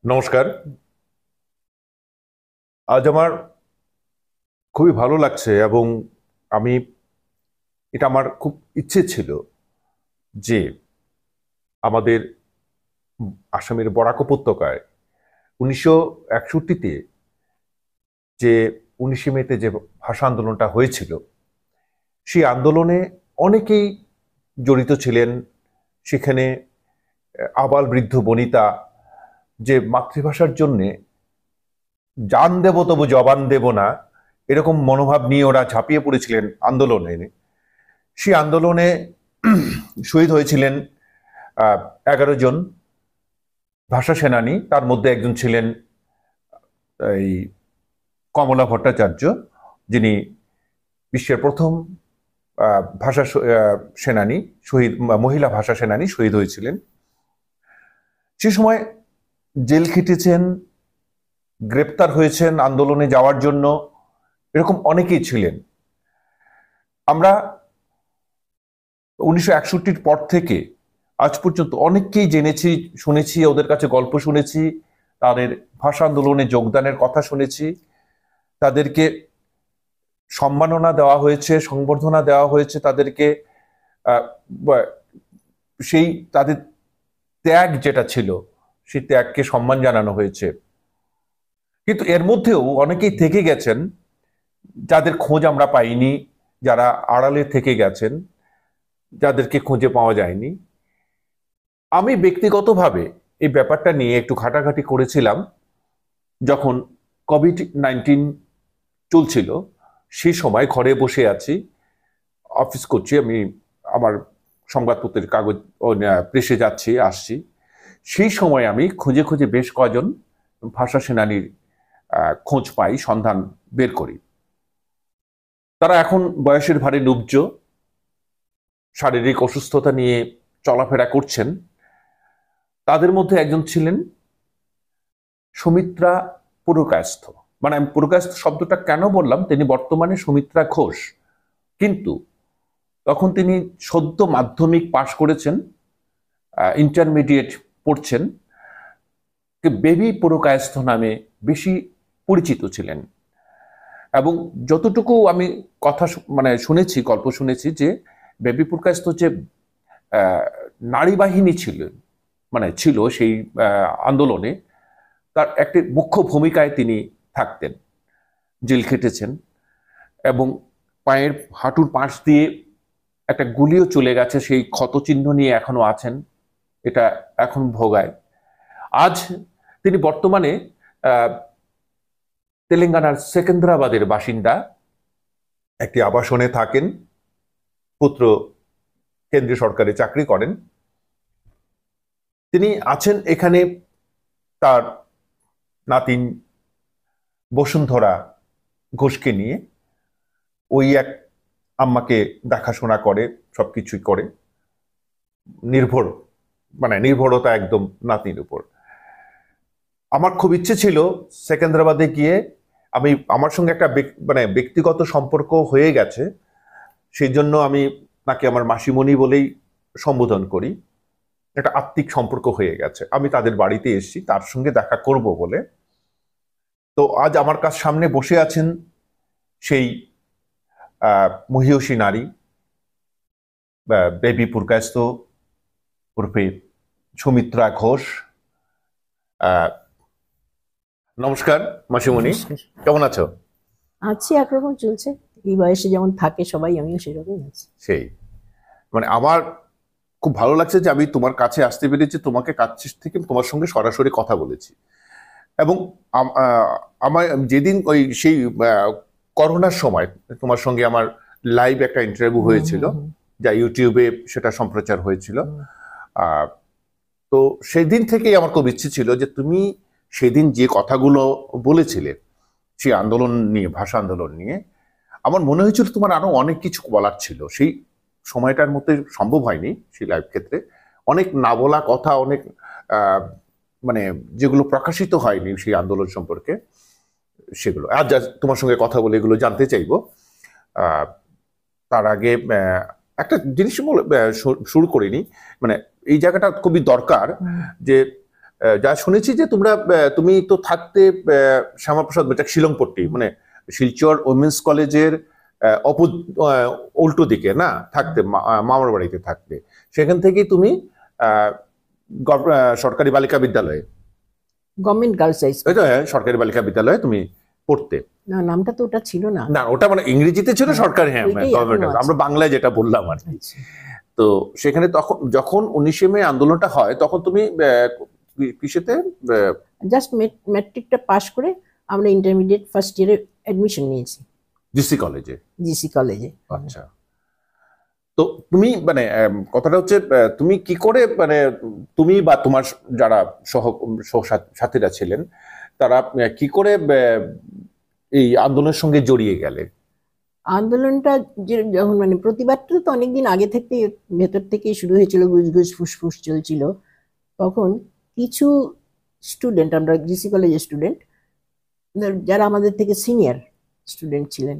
নমস্কার। আজ আমার খুবই ভালো লাগছে এবং আমি আমার খুব ইচ্ছে ছিল যে আমাদের আসামের বরাক উপত্যকায় 1961-তে যে 19শে মেতে যে ভাষা আন্দোলনটা হয়েছিল, সেই আন্দোলনে অনেকেই জড়িত ছিলেন। সেখানে আবাল বৃদ্ধ বনিতা যে মাতৃভাষার জন্যে জান দেব তবু জবান দেব না, এরকম মনোভাব নিয়ে ওরা ঝাঁপিয়ে পড়েছিলেন আন্দোলনে। সেই আন্দোলনে শহীদ হয়েছিলেন 11 জন ভাষা সেনানী। তার মধ্যে একজন ছিলেন এই কমলা ভট্টাচার্য, যিনি বিশ্বের প্রথম ভাষা সেনানী শহীদ, মহিলা ভাষা সেনানী শহীদ হয়েছিলেন। সে সময় জেল খেটেছেন, গ্রেপ্তার হয়েছেন আন্দোলনে যাওয়ার জন্য, এরকম অনেকেই ছিলেন। আমরা 1961-র পর থেকে আজ পর্যন্ত অনেককেই জেনেছি, শুনেছি, ওদের কাছে গল্প শুনেছি, তাদের ভাষা আন্দোলনে যোগদানের কথা শুনেছি, তাদেরকে সম্মাননা দেওয়া হয়েছে, সংবর্ধনা দেওয়া হয়েছে, তাদেরকে সেই তাদের ত্যাগ যেটা ছিল সেই ত্যাগকে সম্মান জানানো হয়েছে। কিন্তু এর মধ্যেও অনেকেই থেকে গেছেন যাদের খোঁজ আমরা পাইনি, যারা আড়ালে থেকে গেছেন, যাদেরকে খুঁজে পাওয়া যায়নি। আমি ব্যক্তিগতভাবে এই ব্যাপারটা নিয়ে একটু ঘাটাঘাটি করেছিলাম যখন কোভিড-19 চলছিল। সেই সময় ঘরে বসে আছি, অফিস করছি, আমি আমার সংবাদপত্রের কাগজ প্রেসে যাচ্ছি আসছি। সেই সময় আমি খুঁজে খুঁজে বেশ কজন ভাষা সেনানীর খোঁজ পাই, সন্ধান বের করি। তারা এখন বয়সের ভারে নুব্জ, শারীরিক অসুস্থতা নিয়ে চলাফেরা করছেন। তাদের মধ্যে একজন ছিলেন সুমিত্রা পুরকায়স্থ। মানে আমি পুরকায়স্থ শব্দটা কেন বললাম, তিনি বর্তমানে সুমিত্রা ঘোষ, কিন্তু তখন তিনি সদ্য মাধ্যমিক পাশ করেছেন, ইন্টারমিডিয়েট পড়ছেন, বেবি পুরকায়স্থ নামে বেশি পরিচিত ছিলেন। এবং যতটুকু আমি কথা শুনেছি, গল্প শুনেছি, যে বেবি পুরকায়স্থ যে নারী বাহিনী ছিল সেই আন্দোলনে, তার একটি মুখ্য ভূমিকায় তিনি থাকতেন, জেল খেটেছেন এবং পায়ের হাঁটুর পাশ দিয়ে একটা গুলিও চলে গেছে, সেই ক্ষতচিহ্ন নিয়ে এখনো আছেন, এটা এখন ভোগায়। আজ তিনি বর্তমানে তেলেঙ্গানার সেকেন্দ্রাবাদের বাসিন্দা, একটি আবাসনে থাকেন, পুত্র কেন্দ্রীয় সরকারে চাকরি করেন। তিনি আছেন এখানে তার নাতিন বসুন্ধরা ঘোষকে নিয়ে। ওই এক আম্মাকে দেখাশোনা করে, সবকিছুই করে, নির্ভরতা একদম নাতির উপর। আমার খুব ইচ্ছে ছিল সেকেন্দ্রাবাদে গিয়ে, আমার সঙ্গে একটা ব্যক্তিগত সম্পর্ক হয়ে গেছে, সেই জন্য আমি তাকে আমার মাসিমণি বলেই সম্বোধন করি, একটা আত্মিক সম্পর্ক হয়ে গেছে। আমি তাদের বাড়িতে এসেছি তার সঙ্গে দেখা করব বলে। তো আজ আমার কাছে সামনে বসে আছেন সেই মহিয়সী নারী, বেবি পুরকায়স্থ ওরফে সুমিত্রা ঘোষ। নমস্কার মাসিমণি, কেমন আছো? আছি, একরকম চলছে, এই বয়সে যেমন থাকে সবাই, আমিও সেরকম আছি। সেই আমার খুব ভালো লাগছে যে আমি তোমার কাছে আসতে পেরেছি, তোমাকে কাছে থেকে তোমার সঙ্গে সরাসরি কথা বলেছি। এবং আমার যেদিন সেই করোনার সময় তোমার সঙ্গে আমার লাইভ একটা ইন্টারভিউ হয়েছিল, যা ইউটিউবে সেটা সম্প্রচার হয়েছিল। তো সেই দিন থেকেই আমার খুব ইচ্ছে ছিল যে তুমি সেদিন যে কথাগুলো বলেছিলে সেই আন্দোলন নিয়ে, ভাষা আন্দোলন নিয়ে, আমার মনে হয়েছিল তোমার আরো অনেক কিছু বলার ছিল। সেই সময়টার মধ্যে সম্ভব হয়নি সেই লাইভ ক্ষেত্রে, অনেক না বলা কথা, অনেক যেগুলো প্রকাশিত হয়নি সেই আন্দোলন সম্পর্কে, সেগুলো আজ তোমার সঙ্গে কথা বলে এগুলো জানতে চাইবো। তার আগে একটা জিনিস শুরু করিনি, এই জায়গাটা খুবই দরকার যে যা শুনেছি যে তুমি তো থাকতে শ্যামাপ্রসাদ বৈঠাগ শিলংপট্টি, মানে শিলচর উইমেন্স কলেজের উল্টো দিকে না থাকতে, মামার বাড়িতে থাকতে। সেখান থেকেই তুমি সরকারি বালিকা বিদ্যালয়ে, গভর্নমেন্ট গার্লস হাই স্কুল, সরকারি বালিকা বিদ্যালয়ে তুমি পড়তে। না, নামটা তো ওটা ছিল না। না, ওটা মানে ইংরেজিতে ছিল সরকারি, হ্যাঁ ওইটাই গভর্নমেন্ট, এখনো আছে। আমরা বাংলায় যেটা বললাম আর কি। আচ্ছা। তো সেখানে তখন যখন 19শে মে আন্দোলনটা হয়, তখন তুমি কিসেতে? জাস্ট ম্যাট্রিকটা পাশ করে আমরা ইন্টারমিডিয়েট ফার্স্ট ইয়ারে অ্যাডমিশন নিয়েছি জিসি কলেজে। জিসি কলেজে। আচ্ছা, তো তুমি মানে কথাটা হচ্ছে তুমি কি করে, মানে তুমি বা তোমার যারা সাথীরা ছিলেন, তারা কি করে এই আন্দোলনের সঙ্গে জড়িয়ে গেলে? আন্দোলনটা যখন মানে প্রতিবাদটা তো অনেকদিন আগে থেকে ভেতর থেকেই শুরু হয়েছিল, গুজগুজ ফুসফুস চলছিল। তখন কিছু স্টুডেন্ট, আমরা জিসি কলেজের স্টুডেন্ট যারা আমাদের থেকে সিনিয়র স্টুডেন্ট ছিলেন,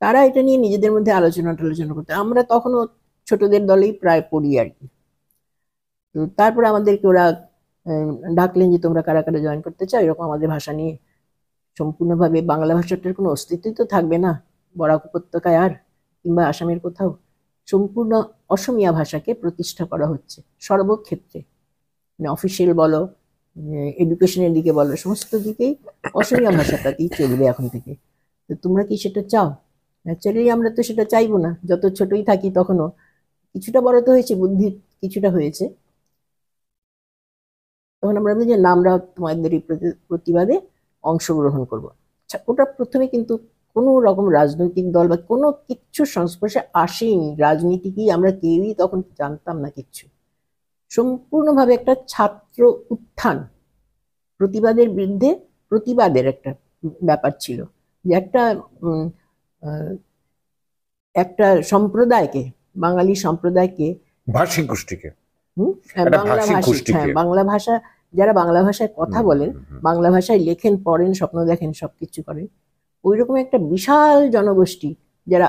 তারা এটা নিয়ে নিজেদের মধ্যে আলোচনা করতে। আমরা তখনও ছোটদের দলেই প্রায় পড়ি আর কি। তো তারপরে আমাদেরকে ওরা ডাকলেন যে তোমরা কারা কারা জয়েন করতে চাও। এরকম আমাদের ভাষা নিয়ে সম্পূর্ণভাবে, বাংলা ভাষাটার কোনো অস্তিত্বই তো থাকবে না বরাক উপত্যকায় আর কিংবা আসামের কোথাও। সম্পূর্ণ অসমীয়া ভাষাকে প্রতিষ্ঠা করা হচ্ছে সর্বক্ষেত্রে, মানে অফিসিয়াল বলো, এডুকেশনের দিকে বলো, সমস্ত দিকেই অসমীয়া ভাষাটাতেই চলবে এখন থেকে। তো তোমরা কি সেটা চাও? ন্যাচারালি আমরা তো সেটা চাইবো না, যত ছোটই থাকি তখনও। কিছুটা বড় তো হয়েছে, বুদ্ধি কিছুটা হয়েছে। তখন আমরা বলি যে না, আমরা তোমাদের এই প্রতিবাদে অংশগ্রহণ করব। আচ্ছা, ওটা প্রথমে কিন্তু কোনো রকম রাজনৈতিক দল বা কোনো কিচ্ছু সংস্পর্শে আসেনি। রাজনীতি কি আমরা কেউই তখন জানতাম না কিচ্ছু। সম্পূর্ণভাবে একটা ছাত্র উত্থান, প্রতিবাদের বিরুদ্ধে প্রতিবাদের একটা ব্যাপার ছিল, যে একটা সম্প্রদায়কে, বাঙালি সম্প্রদায়কে, ভাষিক গোষ্ঠীকে, বাংলা ভাষী, হ্যাঁ বাংলা ভাষা, যারা বাংলা ভাষায় কথা বলেন, বাংলা ভাষায় লেখেন, পড়েন, স্বপ্ন দেখেন, সবকিছু করেন, ওই রকম একটা বিশাল জনগোষ্ঠী, যারা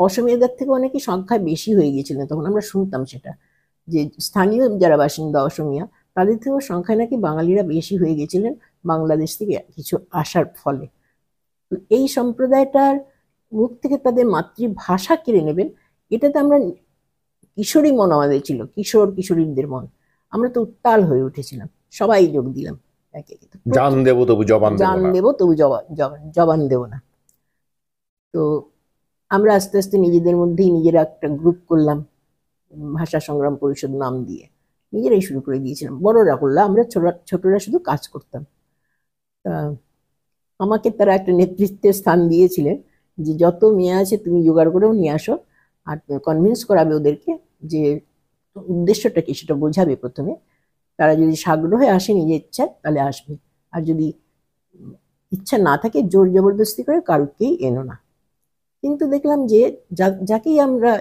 অসমীয়াদের থেকে অনেকে সংখ্যায় বেশি হয়ে গিয়েছিলেন। তখন আমরা শুনতাম সেটা, যে স্থানীয় যারা বাসিন্দা অসমীয়া, তাদের থেকেও সংখ্যায় নাকি বাঙালিরা বেশি হয়ে গেছিলেন বাংলাদেশ থেকে কিছু আসার ফলে। এই সম্প্রদায়টার মুখ থেকে তাদের মাতৃভাষা কেড়ে নেবেন, এটাতে আমরা, কিশোরী মন আমাদের ছিল, কিশোর কিশোরীদের মন, আমরা তো উত্তাল হয়ে উঠেছিলাম, সবাই যোগ দিলাম একে একে। জান দেব তবু জবান দেব না, জান দেব তবু জবান দেব না। তো আমরা আস্তে আস্তে নিজেদের মধ্যেই নিজেরা একটা গ্রুপ করলাম, ভাষা সংগ্রাম পরিষদ নাম দিয়ে নিজেরাই শুরু করে দিয়েছিলাম। বড়রা করলাম, আমরা ছোটরা শুধু কাজ করতাম। তা আমাকে তারা একটা নেতৃত্বের স্থান দিয়েছিলেন, যে যত মেয়ে আছে তুমি জোগাড় করেও নিয়ে আসো, আর কনভিন্স করাবে ওদেরকে যে উদ্দেশ্যটা কি সেটা বোঝাবে প্রথমে। তারা যদি সাগ্রহে আসে নিজের ইচ্ছায় তাহলে আসবে, আর যদি ইচ্ছা না থাকে জোর জবরদস্তি করে কারুকেই এনো না। কিন্তু দেখলাম যে যাকেই আমরা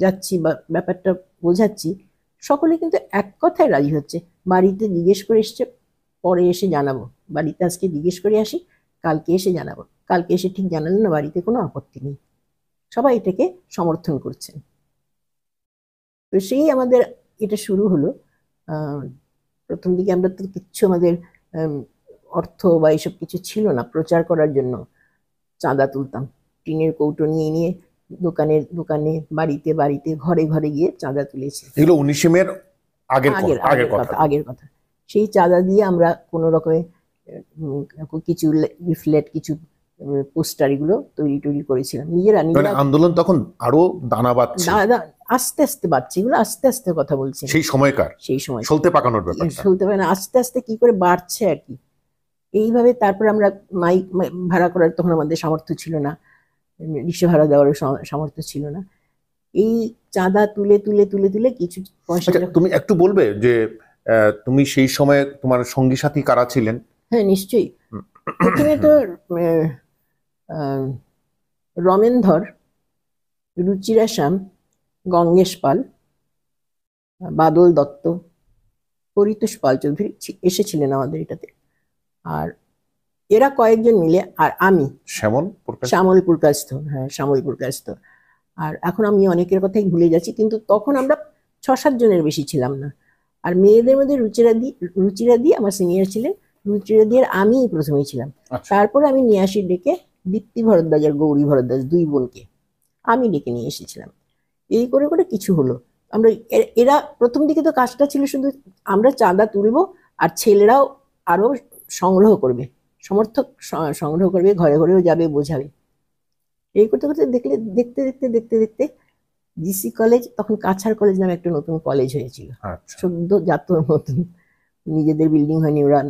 যাচ্ছি বা ব্যাপারটা বোঝাচ্ছি, সকলে কিন্তু এক কথায় রাজি হচ্ছে। বাড়িতে জিজ্ঞেস করে এসছে, পরে এসে জানাবো, বাড়িতে আজকে জিজ্ঞেস করে আসি, কালকে এসে জানাবো, কালকে এসে ঠিক জানালেন না, বাড়িতে কোনো আপত্তি নেই, সবাই এটাকে সমর্থন করছেন। তো সেই আমাদের এটা শুরু হলো। প্রথম দিকে আমরা তো কিচ্ছু, আমাদের অর্থ বা এইসব কিছু ছিল না। প্রচার করার জন্য চাঁদা তুলতাম, টিনের কৌটো নিয়ে নিয়ে দোকানে দোকানে, বাড়িতে বাড়িতে, ঘরে ঘরে গিয়ে চাঁদা তুলেছি। এগুলো 19শে মের আগের কথা। সেই চাঁদা দিয়ে আমরা কোনো রকমে কিছু লিফলেট, কিছু পোস্টার, এগুলো তৈরি করেছিলাম নিজেরা। আন্দোলন তখন আরো দানা বাঁধছে, আস্তে আস্তে বাড়ছে, এগুলো আস্তে আস্তে কথা বলছি, সেই সময় সলতে পাকানোর ব্যাপার, সলতে পারে না, আস্তে আস্তে কি করে বাড়ছে আর কি। এইভাবে তারপর আমরা মাইক ভাড়া করার তখন আমাদের সামর্থ্য ছিল না, রিক্সা ভাড়া দেওয়ার সামর্থ্য ছিল না। এই চাঁদা তুলে তুলে তুলে তুলে কিছু পয়সা। তুমি একটু বলবে যে তুমি সেই সময় তোমার সঙ্গী সাথী কারা ছিলেন? হ্যাঁ নিশ্চয়ই। প্রথমে তো রমেনধর, রুচিরা শ্যাম, গঙ্গেশ পাল, বাদল দত্ত, পরিতোষ পাল চৌধুরী এসেছিলেন আমাদের এটাতে। আর এরা কয়েকজন মিলে, আর আমি শ্যামল পুরকায়স্থ, হ্যাঁ শ্যামল পুরকায়স্থ। আর এখন আমি অনেকের কথাই ভুলে যাচ্ছি, কিন্তু তখন আমরা 6-7 জনের বেশি ছিলাম না। আর মেয়েদের মধ্যে রুচিরাদি আমার সিনিয়র ছিলেন। রুচিরাদির আমি প্রথমেই ছিলাম। আচ্ছা। তারপরে আমি নিয়ে আসি ডেকে দীপ্তি ভরদ্বাজ আর গৌরী ভরদ্বাজ, দুই বোনকে আমি ডেকে নিয়ে এসেছিলাম। এই করে করে কিছু হলো। আমরা এরা প্রথম দিকে তো কাজটা ছিল শুধু আমরা চাঁদা তুলবো আর ছেলেরাও আরো সংগ্রহ করবে, সমর্থক সংগ্রহ করবে, ঘরে ঘরেও যাবে, বোঝাবে। এই করতে করতে দেখতে দেখতে দেখতে দেখতে জিসি কলেজ, তখন কাছাড় কলেজ নামে একটা নতুন কলেজ হয়েছিল, আচ্ছা। সদ্য জাতর মতন, নিজেদের বিল্ডিং হয়নি, ওরা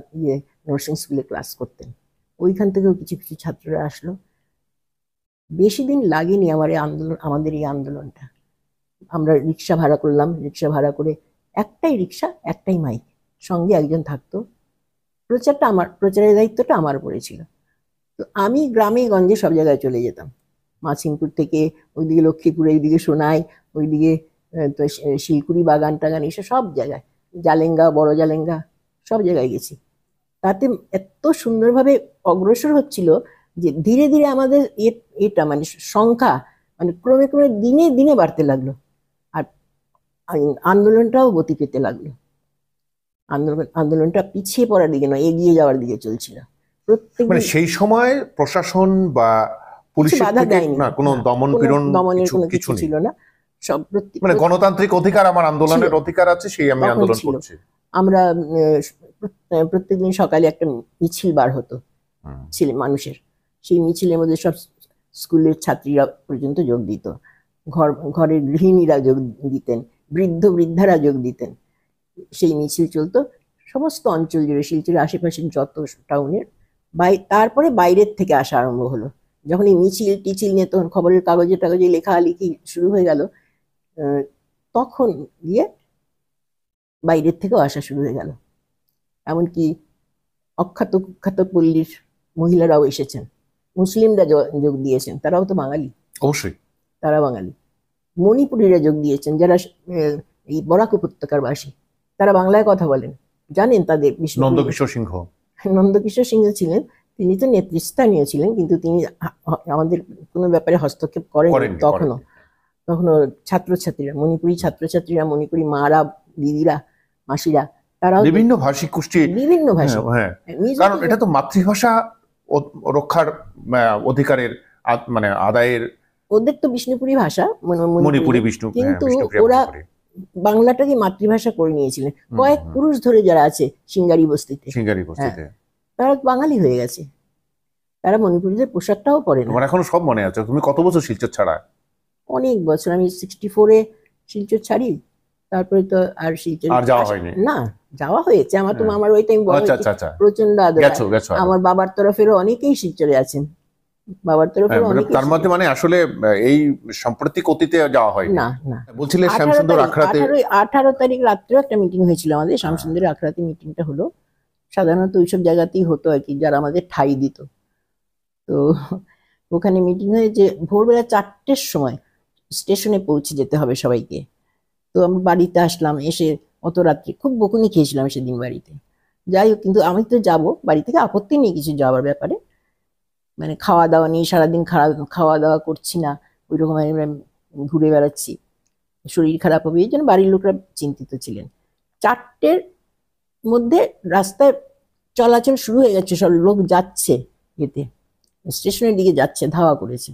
নার্সিং স্কুলে ক্লাস করতেন। ওইখান থেকেও কিছু কিছু ছাত্ররা আসলো। বেশি দিন লাগেনি আমাদের এই আন্দোলনটা। আমরা রিক্সা ভাড়া করলাম, রিক্সা ভাড়া করে একটাই রিক্সা, একটাই মাইক, সঙ্গে একজন থাকতো। প্রচারের দায়িত্বটা আমার উপরে ছিল। তো আমি গ্রামে গঞ্জে সব জায়গায় চলে যেতাম, মাছিমপুর থেকে ওইদিকে লক্ষ্মীপুর, এইদিকে সোনাই, ওইদিকে তো শিলকুড়ি, বাগান টাগান, এসব সব জায়গায়, জালেঙ্গা, বড় জালেঙ্গা, সব জায়গায় গেছি। তাতে এত সুন্দরভাবে অগ্রসর হচ্ছিল যে ধীরে ধীরে আমাদের এটা মানে সংখ্যা মানে ক্রমে ক্রমে দিনে দিনে বাড়তে লাগলো। আর আন্দোলনটাও গতি পেতে লাগলো। আন্দোলনটা পিছিয়ে পড়ার দিকে নয়, এগিয়ে যাওয়ার দিকে চলছিল। মানে সেই সময় প্রশাসন বা পুলিশের বাধা থেকে দেয়নি, না কোনো দমন পীড়ন দমনের কোনো কিছু ছিল না। সব মানে গণতান্ত্রিক অধিকার, আমার আন্দোলনের অধিকার আছে, সেই আমি আন্দোলন করছি। আমরা প্রত্যেকদিন সকালে একটা মিছিল বার হতো ছেলে মানুষের, সেই মিছিলের মধ্যে সব স্কুলের ছাত্রীরা পর্যন্ত যোগ দিত, ঘরের গৃহিণীরা যোগ দিতেন, বৃদ্ধারা যোগ দিতেন। সেই মিছিল চলতো সমস্ত অঞ্চল জুড়ে, শিলচরের আশেপাশের যত টাউনের। তারপরে বাইরের থেকে আসা আরম্ভ হলো। যখন এই টিছিল নিয়ে তখন খবরের কাগজে লেখালেখি শুরু হয়ে গেল, তখন গিয়ে বাইরের থেকেও আসা শুরু হয়ে গেল। এমনকি অখ্যাত কুখ্যাত পল্লীর মহিলারাও এসেছেন, মুসলিমরা যোগ দিয়েছেন, তারাও তো বাঙালি, অবশ্যই তারা বাঙালি। মণিপুরীরা যোগ দিয়েছেন, যারা এই বরাক উপত্যকার বাসী, তারা বাংলায় কথা বলেন, জানেন তাদের। নন্দকিশোর সিংহ ছিলেন, তিনি তো নেতৃস্থানীয় ছিলেন, কিন্তু তিনি আমাদের কোনো ব্যাপারে হস্তক্ষেপ করেন তখনও ছাত্রছাত্রীরা, মণিপুরি ছাত্রছাত্রীরা, মণিপুরি মারা, দিদিরা, মাসিরা, তারাও বিভিন্ন ভাষিক গোষ্ঠী, বিভিন্ন ভাষা, কারণ এটা তো মাতৃভাষা রক্ষার অধিকারের মানে আদায়ের। ওদের তো বিষ্ণুপুরী ভাষা, মণিপুরি বিষ্ণু, কিন্তু ওরা বাংলাটাকে মাতৃভাষা করে নিয়েছিলেন। কয়েক পুরুষ ধরে যারা আছে সিঙ্গারি বস্তিতে, তারা বাঙালি হয়ে গেছে, তারা মণিপুরীদের পোশাকটাও পরে না। তোমার এখনো সব মনে আছে? তুমি কত বছর শিলচর ছাড়া? অনেক বছর, আমি 64-এ শিলচর ছাড়ি, তারপরে তো আর শিলচর যাওয়া হয়নি। না, যাওয়া হয়েছে আমার তো, আমার ওই টাইম প্রচন্ড আদর। আমার বাবার তরফেরও অনেকেই শিলচরে আছেন, বাবার তরফের অনেকেই। তার মধ্যে মানে আসলে এই সাম্প্রতিক অতীতে যাওয়া হয় না। বলছিলে শ্যামসুন্দর আখড়াতে 18 তারিখ রাত্রেও একটা মিটিং হয়েছিল আমাদের, শ্যামসুন্দর আখড়াতে মিটিংটা হলো। সাধারণত ওইসব জায়গাতেই হতো আর কি, যারা আমাদের ঠাঁই দিত। তো ওখানে মিটিং হয়ে যে ভোরবেলা 4টের সময় স্টেশনে পৌঁছে যেতে হবে সবাইকে। তো আমরা বাড়িতে আসলাম, এসে অত রাত্রি খুব বকুনি খেয়েছিলাম সেদিন বাড়িতে। যাই হোক, কিন্তু আমি তো যাবো, বাড়ি থেকে আপত্তি নেই কিছু যাওয়ার ব্যাপারে, মানে খাওয়া দাওয়া নিয়ে সারাদিন খাওয়া দাওয়া করছি না, ওই রকম ঘুরে বেড়াচ্ছি, শরীর খারাপ হবে, এই জন্য বাড়ির লোকরা চিন্তিত ছিলেন। 4টের মধ্যে রাস্তায় চলাচল শুরু হয়ে গেছে, সব লোক যাচ্ছে, যেতে স্টেশনের দিকে যাচ্ছে, ধাওয়া করেছে।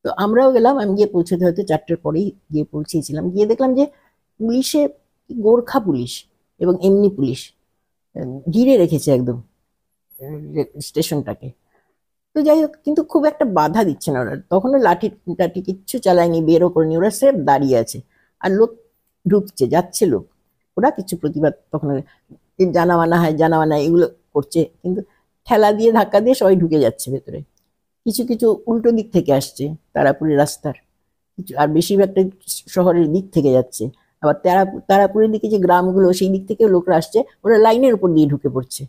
তো আমরাও গেলাম, আমি গিয়ে পৌঁছতে হয়তো 4টের পরেই গিয়ে পৌঁছেছিলাম। গিয়ে দেখলাম যে পুলিশে, গোর্খা পুলিশ এবং এমনি পুলিশ ঘিরে রেখেছে একদম স্টেশনটাকে। তো যাই হোক, কিন্তু খুব একটা বাধা দিচ্ছে না ওরা, তখনও লাঠি টাঠি কিচ্ছু চালায়নি, বেরো করেনি, ওরা স্রেফ দাঁড়িয়ে আছে, আর লোক ঢুকছে যাচ্ছে লোক, ওরা কিছু প্রতিবাদ তখন জানামানা এগুলো করছে, কিন্তু ঠেলা দিয়ে ধাক্কা দিয়ে সবাই ঢুকে যাচ্ছে ভেতরে। কিছু কিছু উল্টো দিক থেকে আসছে, তারাপুরের রাস্তার কিছু, আর বেশিরভাগটা শহরের দিক থেকে যাচ্ছে। আবার তারাপুরের দিকে যে গ্রামগুলো, সেই দিক থেকে লোকরা আসছে, ওরা লাইনের উপর দিয়ে ঢুকে পড়ছে,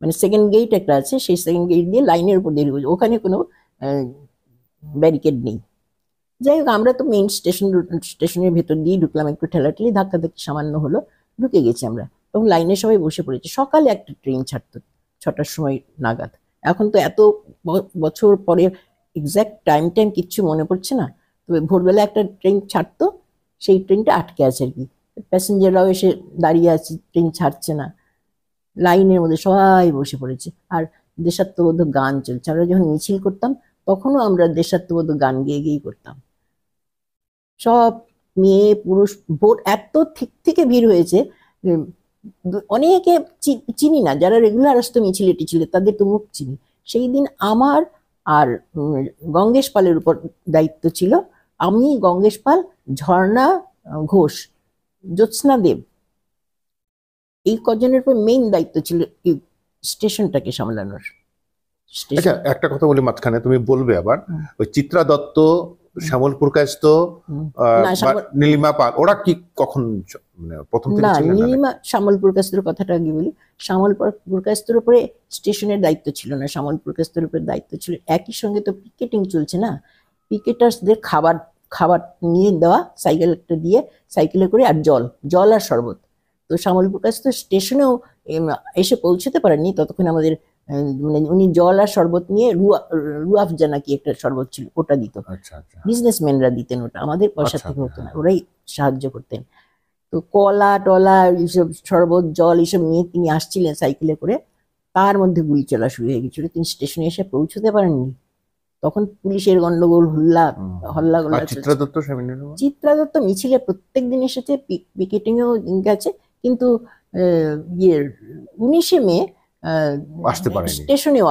মানে সেকেন্ড গেট একটা আছে, সেই সেকেন্ড গেট দিয়ে লাইনের উপর দিয়ে ঢুকে, ওখানে কোনো ব্যারিকেড নেই। যাই হোক, আমরা তো মেইন স্টেশনের ভেতর দিয়ে ঢুকলাম, একটু ঠেলাঠেলি ধাক্কাধাক্কি সামান্য হলো, ঢুকে গেছি আমরা। তখন লাইনে সবাই বসে পড়েছে। সকালে একটা ট্রেন ছাড়তো 6টার সময় নাগাদ। এখন তো এত বছর পরে এক্সাক্ট টাইম কিচ্ছু মনে পড়ছে না, তবে ভোরবেলা একটা ট্রেন ছাড়তো, সেই ট্রেনটা আটকে আছে আর কি, প্যাসেঞ্জাররাও এসে দাঁড়িয়ে আছে, ট্রেন ছাড়ছে না, লাইনের মধ্যে সবাই বসে পড়েছে, আর দেশাত্মবোধক গান চলছে। আমরা যখন মিছিল করতাম তখনও আমরা দেশাত্মবোধক গান গেয়ে গেয়েই করতাম। সব মেয়ে পুরুষ, ভোর এত থেকে ভিড় হয়েছে, অনেকে চিনি না, যারা রেগুলার আসতো মিছিলে টিছিলে তাদের তো মুখ চিনি। সেই দিন আমার আর গঙ্গেশ পালের উপর দায়িত্ব ছিল। আমি, গঙ্গেশ পাল, ঝর্ণা ঘোষ, জ্যোৎস্না দেব, এই কজনের উপর মেইন দায়িত্ব ছিল এই স্টেশনটাকে সামলানোর। আচ্ছা, একটা কথা বলি মাঝখানে, তুমি বলবে আবার। ওই চিত্রা দত্ত, শ্যামলপুর কায়স্থ, নীলিমা পাল, ওরা কি কখন মানে প্রথম থেকে ছিলেন? না, নীলিমা, শ্যামলপুর কায়স্থর কথাটা আগে বলি। শ্যামলপুর কায়স্থর উপরে স্টেশনের দায়িত্ব ছিল না, শ্যামলপুর কায়স্থর উপরে দায়িত্ব ছিল, একই সঙ্গে তো পিকেটিং চলছে না, পিকেটার্সদের খাবার খাবার নিয়ে দেওয়া, সাইকেল একটা দিয়ে, সাইকেলে করে, আর জল আর শরবত। তো শ্যামলপুর কায়স্থ স্টেশনেও এসে পৌঁছতে পারেননি ততক্ষণ আমাদের মানে উনি জল আর শরবত নিয়ে, রুয়াফজা নাকি একটা শরবত ছিল, ওটা দিত। বিজনেসম্যানরা দিতেন ওটা, আমাদের পয়সা থেকে হতো না, ওরাই সাহায্য করতেন। তো কলা টলা এইসব শরবত জল এইসব নিয়ে তিনি আসছিলেন সাইকেলে করে, তার মধ্যে গুলি চলা শুরু হয়ে গেছিল, তিনি স্টেশনে এসে পৌঁছতে পারেননি। তখন পুলিশের গন্ডগোল, হল্লা গোল্লা। চিত্রা দত্ত মিছিলে প্রত্যেক দিন এসেছে, পিকেটিংয়েও গেছে, কিন্তু 19শে মে স্টেশনেও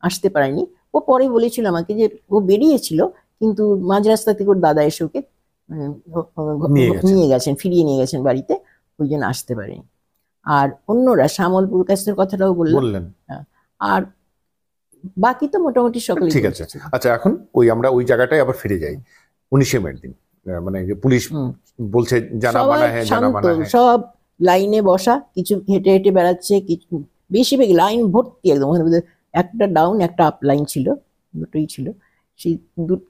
আসতে পারেনি। ও পরে বলেছিল আমাকে যে ও বেরিয়েছিল, কিন্তু মাঝ রাস্তা থেকে ওর দাদা এসে ওকে নিয়ে গেছেন, ফিরিয়ে নিয়ে গেছেন বাড়িতে, ওই জন্য আসতে পারেনি। আর অন্যরা, শ্যামলপুর কাছের কথাটাও বললেন, আর বাকি তো মোটামুটি সকলে। ঠিক আছে। আচ্ছা, এখন আমরা ওই জায়গাটায় আবার ফিরে যাই। 19শে মের দিন, মানে পুলিশ বলছে জানা মানা হ্যাঁ, সব লাইনে বসা, কিছু হেঁটে হেঁটে বেড়াচ্ছে, কিছু বেশিরভাগ লাইন ভর্তি একদম। ওখানে একটা ডাউন একটা আপ লাইন ছিল, দুটোই ছিল। সেই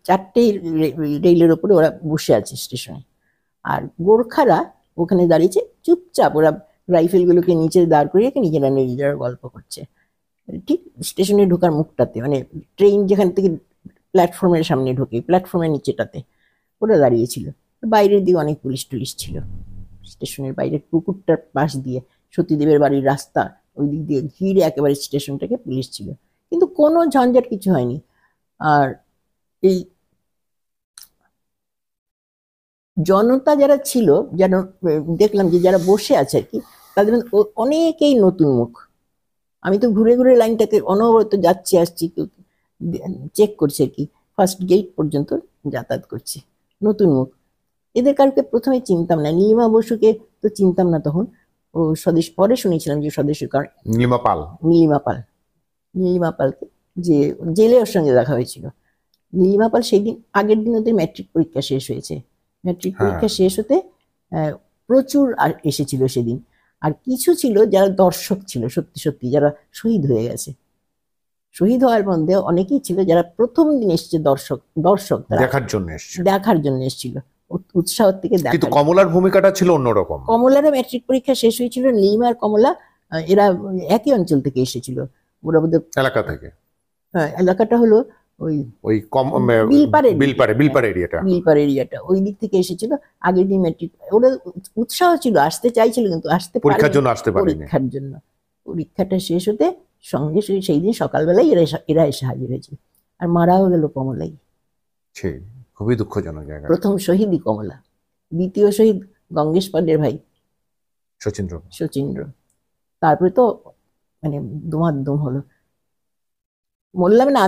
চারটে রেলের ওপরে ওরা বসে আছে স্টেশনে, আর গোর্খারা ওখানে দাঁড়িয়েছে চুপচাপ, ওরা রাইফেলগুলোকে নিচে দাঁড় করিয়ে নিজেরা গল্প করছে, ঠিক স্টেশনে ঢোকার মুখটাতে, মানে ট্রেন যেখান থেকে প্ল্যাটফর্মের সামনে ঢোকে, প্ল্যাটফর্মের নিচেটাতে ওরা দাঁড়িয়েছিল। বাইরের দিকে অনেক পুলিশ টুলিশ ছিল, স্টেশনের বাইরের পুকুরটার পাশ দিয়ে সতীদেবের বাড়ির রাস্তা, ওই দিক দিয়ে ঘিরে একেবারে স্টেশনটাকে পুলিশ ছিল, কিন্তু কোনো ঝঞ্ঝাট কিছু হয়নি। আর এই জনতা যারা ছিল, যেন দেখলাম যে যারা বসে আছে আর কি, তাদের অনেকেই নতুন মুখ। আমি তো ঘুরে ঘুরে লাইনটাকে অনবরত যাচ্ছি আসছি, চেক করছি আর কি, ফার্স্ট গেট পর্যন্ত যাতায়াত করছি, নতুন মুখ। এদের কাউকে প্রথমে চিনতাম না, নীলিমা বসুকে তো চিনতাম না তখন, ও স্বদেশ, পরে শুনেছিলাম যে স্বদেশের, কারণ নীলিমা পালকে যে জেলে ওর সঙ্গে দেখা হয়েছিল। নীলিমা পাল সেই দিন, আগের দিন ওদের ম্যাট্রিক পরীক্ষা শেষ হয়েছে, ম্যাট্রিক পরীক্ষা শেষ হতে প্রচুর এসেছিল সেদিন। আর কিছু ছিল যারা দর্শক ছিল, সত্যি সত্যি যারা শহীদ হয়ে গেছে। শহীদ হওয়ার মধ্যে অনেকেই ছিল যারা প্রথম দিন এসছে, দর্শক দেখার জন্য এসেছিল, উৎসাহ থেকে। কিন্তু কমলার ভূমিকাটা ছিল অন্যরকম। কমলারও ম্যাট্রিক পরীক্ষা শেষ হয়েছিল, নীলিমা আর কমলা এরা একই অঞ্চল থেকে এসেছিল, ওরা বোধ এলাকা থেকে। হ্যাঁ, এলাকাটা হলো ওই বিলপাড় এরিয়াটা, ওই দিক থেকে এসেছিল। আগের দিন ম্যাট্রিক, ওরা উৎসাহ ছিল, আসতে চাইছিল, কিন্তু পরীক্ষার জন্য পরীক্ষাটা শেষ হতে সঙ্গে সেই দিন সকালবেলায় এরা এসে হাজির হয়েছিল, আর মারাও গেল কমলাই। খুবই দুঃখজনক জায়গা। প্রথম শহীদই কমলা, দ্বিতীয় শহীদ গঙ্গেশ পালের ভাই শচীন্দ্র। তারপরে তো মানে দমাদম হলো। বললাম না,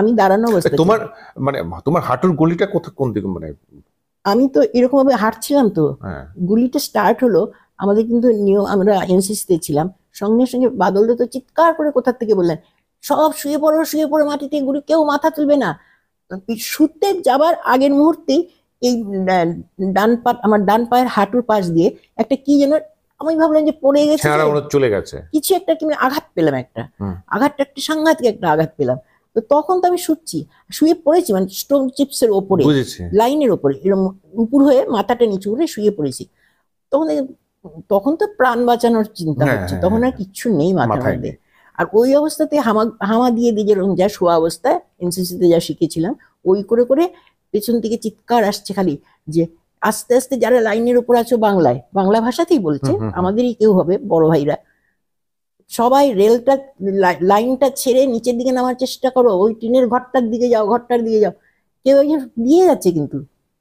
আমি দাঁড়ানো অবস্থায়। তোমার হাঁটুর গলিটা কোন দিকে? মানে আমি তো এরকম ভাবে হাঁটছিলাম, তো গুলিটা স্টার্ট হলো। আমাদের কিন্তু আমরা এনসিসিতে ছিলাম, সঙ্গে সঙ্গে বাদল দত্ত চিৎকার করে কোথা থেকে বললেন, সব শুয়ে পড়ো মাটিতে, গুলি, কেউ মাথা তুলবে না। শুতে যাবার আগের মুহূর্তেই এই আমার ডান পায়ের হাঁটুর পাশ দিয়ে একটা কি যেন, আমি ভাবলাম যে পড়ে গেছে, চলে গেছে কিছু একটা, কি আঘাত পেলাম, আঘাতটা একটা সাংঘাতিক একটা আঘাত পেলাম। তো তখন তো আমি শুয়ে পড়েছি, মানে স্টোন চিপসের ওপরে, লাইনের ওপরে এরকম উপর হয়ে মাথাটা নিচু করে শুয়ে পড়েছি। তখন তো প্রাণ বাঁচানোর চিন্তা হচ্ছে, তখন আর কিচ্ছু নেই মাথার মধ্যে। আর ওই অবস্থাতে হামা দিয়ে যেরকম যা শোয়া অবস্থায় এনসিসিতে যা শিখেছিলাম, ওই করে করে পেছন থেকে চিৎকার আসছে খালি যে আস্তে আস্তে যারা লাইনের উপর আছো বাংলা ভাষাতেই বলছে, হুম, হুম, হুম। আমাদেরই কেউ হবে বড় ভাইরা, সবাই রেলটা লাইনটা ছেড়ে নিচের দিকে নামার চেষ্টা করো, ওই টিনের ঘরটার দিকে যাও, ঘরটার দিকে যাও। কেউ একজন দিয়ে যাচ্ছে, কিন্তু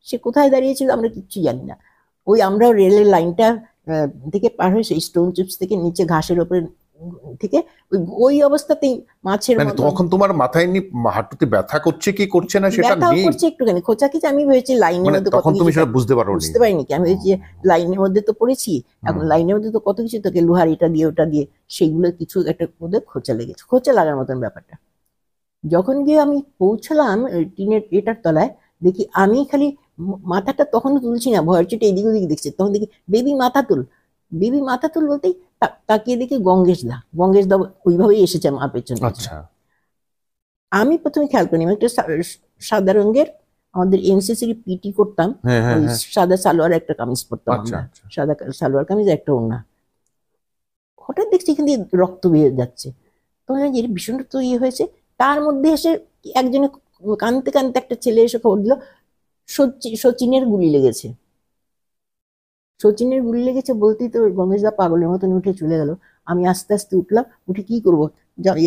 সে কোথায় দাঁড়িয়েছিল আমরা কিচ্ছু জানি না। ওই আমরাও রেলের লাইনটা থেকে পার হয়ে সেই স্টোন চিপস থেকে নিচে ঘাসের ওপরে থেকে ওই ওই অবস্থাতেই মাছের মানে মতো তখন তোমার মাথায় হাঁটুতে ব্যথা করছে কি করছে না সেটা ব্যথাও নেই, করছে একটুখানি, খোঁচাখিচি। আমি ভেবেছি লাইনের মানে মধ্যে কত তখন তুমি কিছু, সেটা বুঝতে পারো বুঝতে পারিনি কি, আমি ভেবেছি যে লাইনের মধ্যে তো পড়েছি, এখন লাইনের মধ্যে তো কত কিছু থাকে, লোহার এটা দিয়ে ওটা দিয়ে, সেইগুলো কিছু একটা মধ্যে খোঁচা লেগেছে, খোঁচা লাগার মতন ব্যাপারটা। যখন গিয়ে আমি পৌঁছলাম ওই টিনের এটার তলায়, দেখি আমি খালি মাথাটা তখনও তুলছি না, ভয়ের চোটে এদিক ওদিক দেখছি, তখন দেখি বেবি মাথা তুল, বেবি মাথা তুল বলতেই তাকিয়ে দেখি গঙ্গেশ দা ওইভাবেই এসেছে আমার পেছনে। আচ্ছা আমি প্রথমে খেয়াল করিনি, আমি একটা সাদা রঙের, আমাদের এনসিসির পিটি করতাম, হ্যাঁ হ্যাঁ ওই হ্যাঁ সাদা সালোয়ার একটা কামিজ পরতাম আচ্ছা আমরা, আচ্ছা সাদা সালোয়ার কামিজ একটা ওড়না। হঠাৎ দেখছি এখান দিয়ে রক্ত বেরিয়ে যাচ্ছে, তখন জানি যে এর ভীষণ তো ইয়ে হয়েছে। তার মধ্যে এসে একজনে কানতে কানতে একটা ছেলে এসে খবর দিল সচিনের গুলি লেগেছে। সচিনের গুলি লেগেছে বলতেই তো গণেশদা পাগলের মতন উঠে চলে গেল। আমি আস্তে আস্তে উঠলাম, উঠে কি করবো,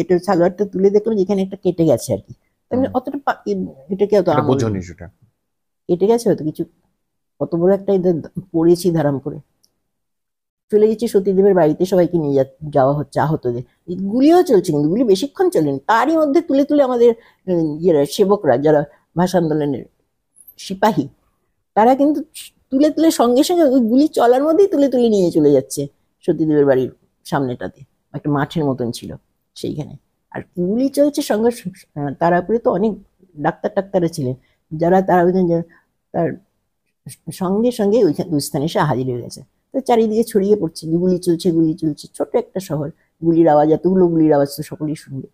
এটা সালোয়ারটা তুলে দেখলাম যেখানে একটা কেটে গেছে আর কি। আমি অতটা এটাকে অত এটা আমল বোঝনি সেটা, কেটে গেছে হয়তো কিছু, কত বড় একটা পড়েছি ধারাম করে। চলে গেছি সতীদেবের বাড়িতে, সবাইকে নিয়ে যাওয়া হচ্ছে আহতদের। গুলিও চলছে, কিন্তু গুলি বেশিক্ষণ চলেনি, তারই মধ্যে তুলে তুলে আমাদের সেবকরা যারা ভাষা আন্দোলনের সিপাহী, তারা কিন্তু তুলে তুলে সঙ্গে সঙ্গে ওই গুলি চলার মধ্যেই তুলে তুলে নিয়ে চলে যাচ্ছে সতীদেবের বাড়ির সামনেটাতে, একটা মাঠের মতন ছিল সেইখানে। আর গুলি চলছে সঙ্গে, তারাপুরে তো অনেক ডাক্তার ছিলেন, যারা তার সঙ্গে সঙ্গে ওইখানে ওই স্থানে এসে হাজির হয়ে গেছে। তো চারিদিকে ছড়িয়ে পড়ছে, গুলি চলছে গুলি চলছে, ছোট্ট একটা শহর, গুলির আওয়াজ, এতগুলো গুলির আওয়াজ তো সকলেই শুনবে।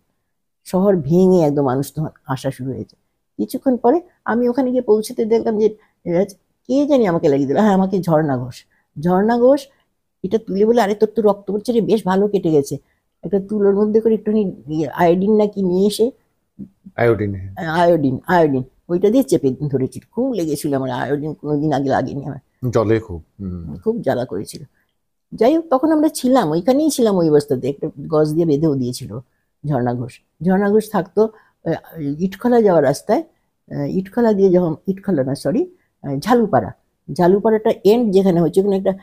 শহর ভেঙে একদম মানুষ তো আসা শুরু হয়েছে। কিছুক্ষণ পরে আমি ওখানে গিয়ে পৌঁছতে দেখলাম যে কে জানি আমাকে লাগিয়ে দিল, হ্যাঁ আমাকে ঝর্ণা ঘোষ এটা তুলে বলে, আরে তোর তো রক্ত পড়ছে রে, বেশ ভালো কেটে গেছে, একটা তুলোর মধ্যে করে একটুখানি আয়োডিন নাকি নিয়ে এসে, আয়োডিন আয়োডিন ওইটা দিয়ে চেপে ধরেছিল, খুব লেগেছিল আমার, আয়োডিন কোনোদিন আগে লাগেনি আমার, জলে খুব খুব জ্বালা করেছিল। যাই হোক, তখন আমরা ছিলাম ওইখানেই ছিলাম, ওই অবস্থাতে একটা গজ দিয়ে বেঁধেও দিয়েছিল ঝর্ণা ঘোষ থাকতো ইটখলা যাওয়ার রাস্তায়, ইটখলা দিয়ে যখন, ইটখলা না সরি, ঝালুপাড়াটা এন্ড যেখানে হচ্ছে, ওখানে একটা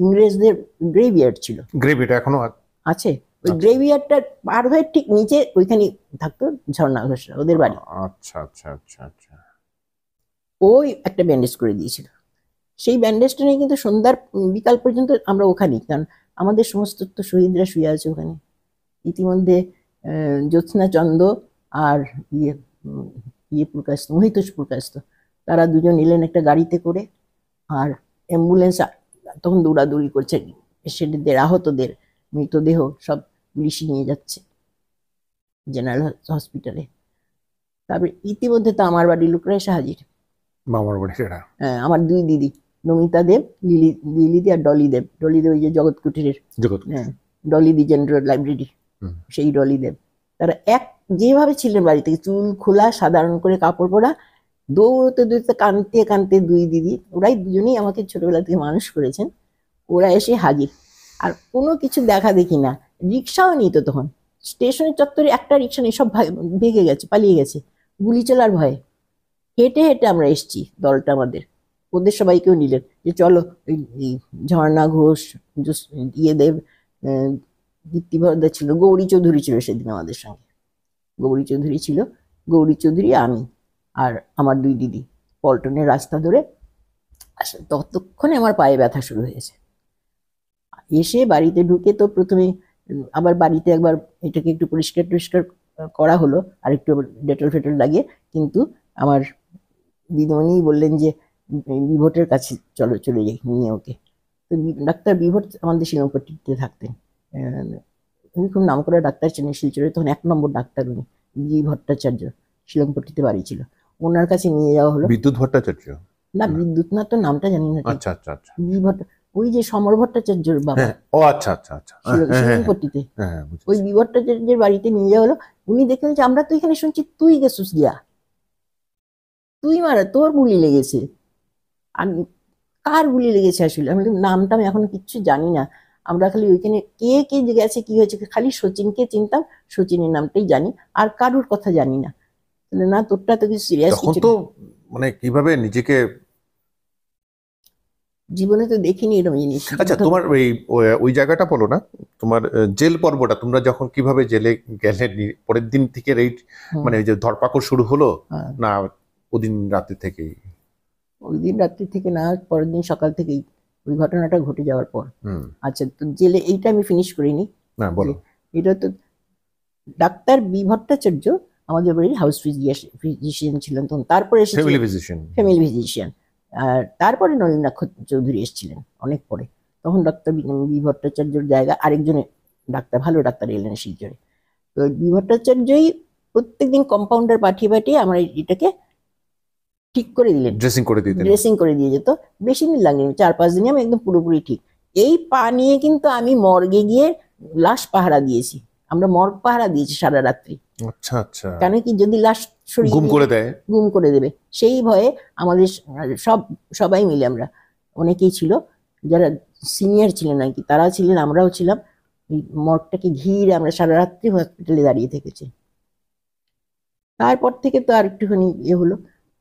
ইংরেজদের গ্রেভিয়ার্ড ছিল, গ্রেভিটা এখনো আছে, ওই গ্রেভিয়ার্ডটা পার হয়ে ঠিক নিচে ওইখানে থাকতো ঝর্ণা ঘোষরা, ওদের বাড়ি। আচ্ছা আচ্ছা আচ্ছা আচ্ছা ওই একটা ব্যান্ডেজ করে দিয়েছিল, সেই ব্যান্ডেজটা নিয়ে কিন্তু সন্ধ্যার বিকাল পর্যন্ত আমরা ওখানেই, কারণ আমাদের সমস্ত তো শহীদরা শুয়ে আছে ওখানে। ইতিমধ্যে জ্যোৎস্না চন্দ আর ইয়ে প্রকাশিত, মহিতোষ প্রকাশিত, তারা দুজন এলেন একটা গাড়িতে করে, আর অ্যাম্বুলেন্স তখন দৌড়াদৌড়ি করছে, পেশেন্টদের, আহতদের মৃতদেহ সব পুলিশে নিয়ে যাচ্ছে জেনারেল হসপিটালে। তারপরে ইতিমধ্যে তো আমার বাড়ির লোকরা এসে হাজির, মামার বাড়ি সেটা হ্যাঁ, আমার দুই দিদি, নমিতা দেব, লিলিদি আর ডলি দেব ওই যে জগৎ কুটিরের, হ্যাঁ, ডলিদি জেনারেল লাইব্রেরি, সেই ডলি দেব, তারা যেভাবে ছিলেন বাড়ি থেকে, চুল খোলা, সাধারণ করে কাপড় পরা, দৌড়তে দৌড়তে কানতে কানতে দুই দিদি, ওরাই দুজনেই আমাকে ছোটবেলা থেকে মানুষ করেছেন, ওরা এসে হাজির। আর কোনো কিছু দেখা দেখি না, রিক্সাও নিত তখন, স্টেশনের চত্বরে একটা রিক্সা নেই, সব ভেগে গেছে, পালিয়ে গেছে গুলি চলার ভয়ে। হেঁটে হেঁটে আমরা এসছি দলটা আমাদের, ওদের সবাইকেও নিলেন যে চলো, এই ঝর্ণা ঘোষ, দেব, দীপ্তিভরদা ছিল, গৌরী চৌধুরী ছিল সেদিন আমাদের সঙ্গে, গৌরী চৌধুরী, আমি আর আমার দুই দিদি পল্টনের রাস্তা ধরে ততক্ষণে আমার পায়ে ব্যথা শুরু হয়েছে। এসে বাড়িতে ঢুকে তো প্রথমে আবার বাড়িতে একবার এটাকে একটু পরিষ্কার টরিষ্কার করা হলো, আর একটু ডেটল ফেটল লাগিয়ে, কিন্তু আমার দিদিমণি বললেন যে বিভটের কাছে চলে যাই নিয়ে ওকে। তো ডাক্তার বিভট আমাদের শিলংপট্টিতে থাকতেন, উনি খুব নাম করা ডাক্তার ছিলেন শিলচরে, তখন 1 নম্বর ডাক্তার উনি, বি ভট্টাচার্য, শিলংপট্টিতে বাড়ি ছিল, ওনার কাছে নিয়ে যাওয়া হলো। বিদ্যুৎ ভট্টাচার্য না, বিদ্যুৎ না, তো নামটা জানি না। আচ্ছা আচ্ছা আচ্ছা বি ভট্ট, ওই যে সমর ভট্টাচার্যর বাবা, ও আচ্ছা আচ্ছা আচ্ছা শিলংপট্টিতে, ওই বি ভট্টাচার্যের বাড়িতে নিয়ে যাওয়া হলো। উনি দেখলেন যে আমরা তো এখানে শুনছি তুই গেছিস গিয়া, তুই মারা, তোর গুলি লেগেছে। আর কার গুলি লেগেছে আসলে আমি নামটা আমি এখনো কিচ্ছু জানি না। আমরা খালি ওইখানে কে কে যে গেছে কি হয়েছে খালি সচিনকে চিনতাম, সচিনের নামটাই জানি, আর কারুর কথা জানি না। তাহলে না তোরটা তো কিছু সিরিয়াস তখন কিছু তো না। মানে কিভাবে নিজেকে, জীবনে তো দেখিনি এরকম জিনিস। আচ্ছা তোমার ওই ওই জায়গাটা বলো না, তোমার জেল পর্বটা তোমরা যখন কিভাবে জেলে গেলে, পরের দিন থেকে রেড হুম, মানে ওই যে ধরপাকড় শুরু হলো হ্যাঁ। না ওদিন রাতে থেকেই? ওই দিন রাত্রি থেকে না, পরের দিন সকাল থেকেই ওই ঘটনাটা ঘটে যাওয়ার পর। হুম, আচ্ছা, তো জেলে এইটা আমি ফিনিশ করিনি। না বলো। যে এটা তো ডাক্তার বি ভট্টাচার্য আমাদের বাড়ির হাউস ফিজিশিয়ান ছিলেন তখন, তারপরে ফ্যামিলি এসেছিলেন ফিজিশিয়ান। Family physician. আর তারপরে নলিনাক্ষ চৌধুরী এসেছিলেন অনেক পরে। তখন ডাক্তার বি ভট্টাচার্যর জায়গা আরেকজন ডাক্তার, ভালো ডাক্তার এলেন শিলচরে। তো বি ভট্টাচার্যই প্রত্যেকদিন কম্পাউন্ডার পাঠিয়ে পাঠিয়ে আমার এটাকে ঠিক করে দিলেন, ড্রেসিং করে দিতেন। ড্রেসিং করে দিয়ে যেত। বেশি দিন লাগেনি, 4-5 দিনে আমি একদম পুরোপুরি ঠিক। এই পা নিয়ে কিন্তু আমি মর্গে গিয়ে লাশ পাহারা দিয়েছি। আমরা মর্গ পাহারা দিয়েছি সারা রাত্রি। আচ্ছা আচ্ছা, কেন কি যদি লাশ সরিয়ে গুম দিয়ে করে দেয়। গুম করে দেবে সেই ভয়ে আমাদের সবাই মিলে, আমরা অনেকেই ছিল যারা সিনিয়র ছিলেন আর কি, তারা ছিলেন, আমরাও ছিলাম। এই মর্গটাকে ঘিরে আমরা সারা রাত্রি হসপিটালে দাঁড়িয়ে থেকেছি। তারপর থেকে তো আর একটুখানি হলো।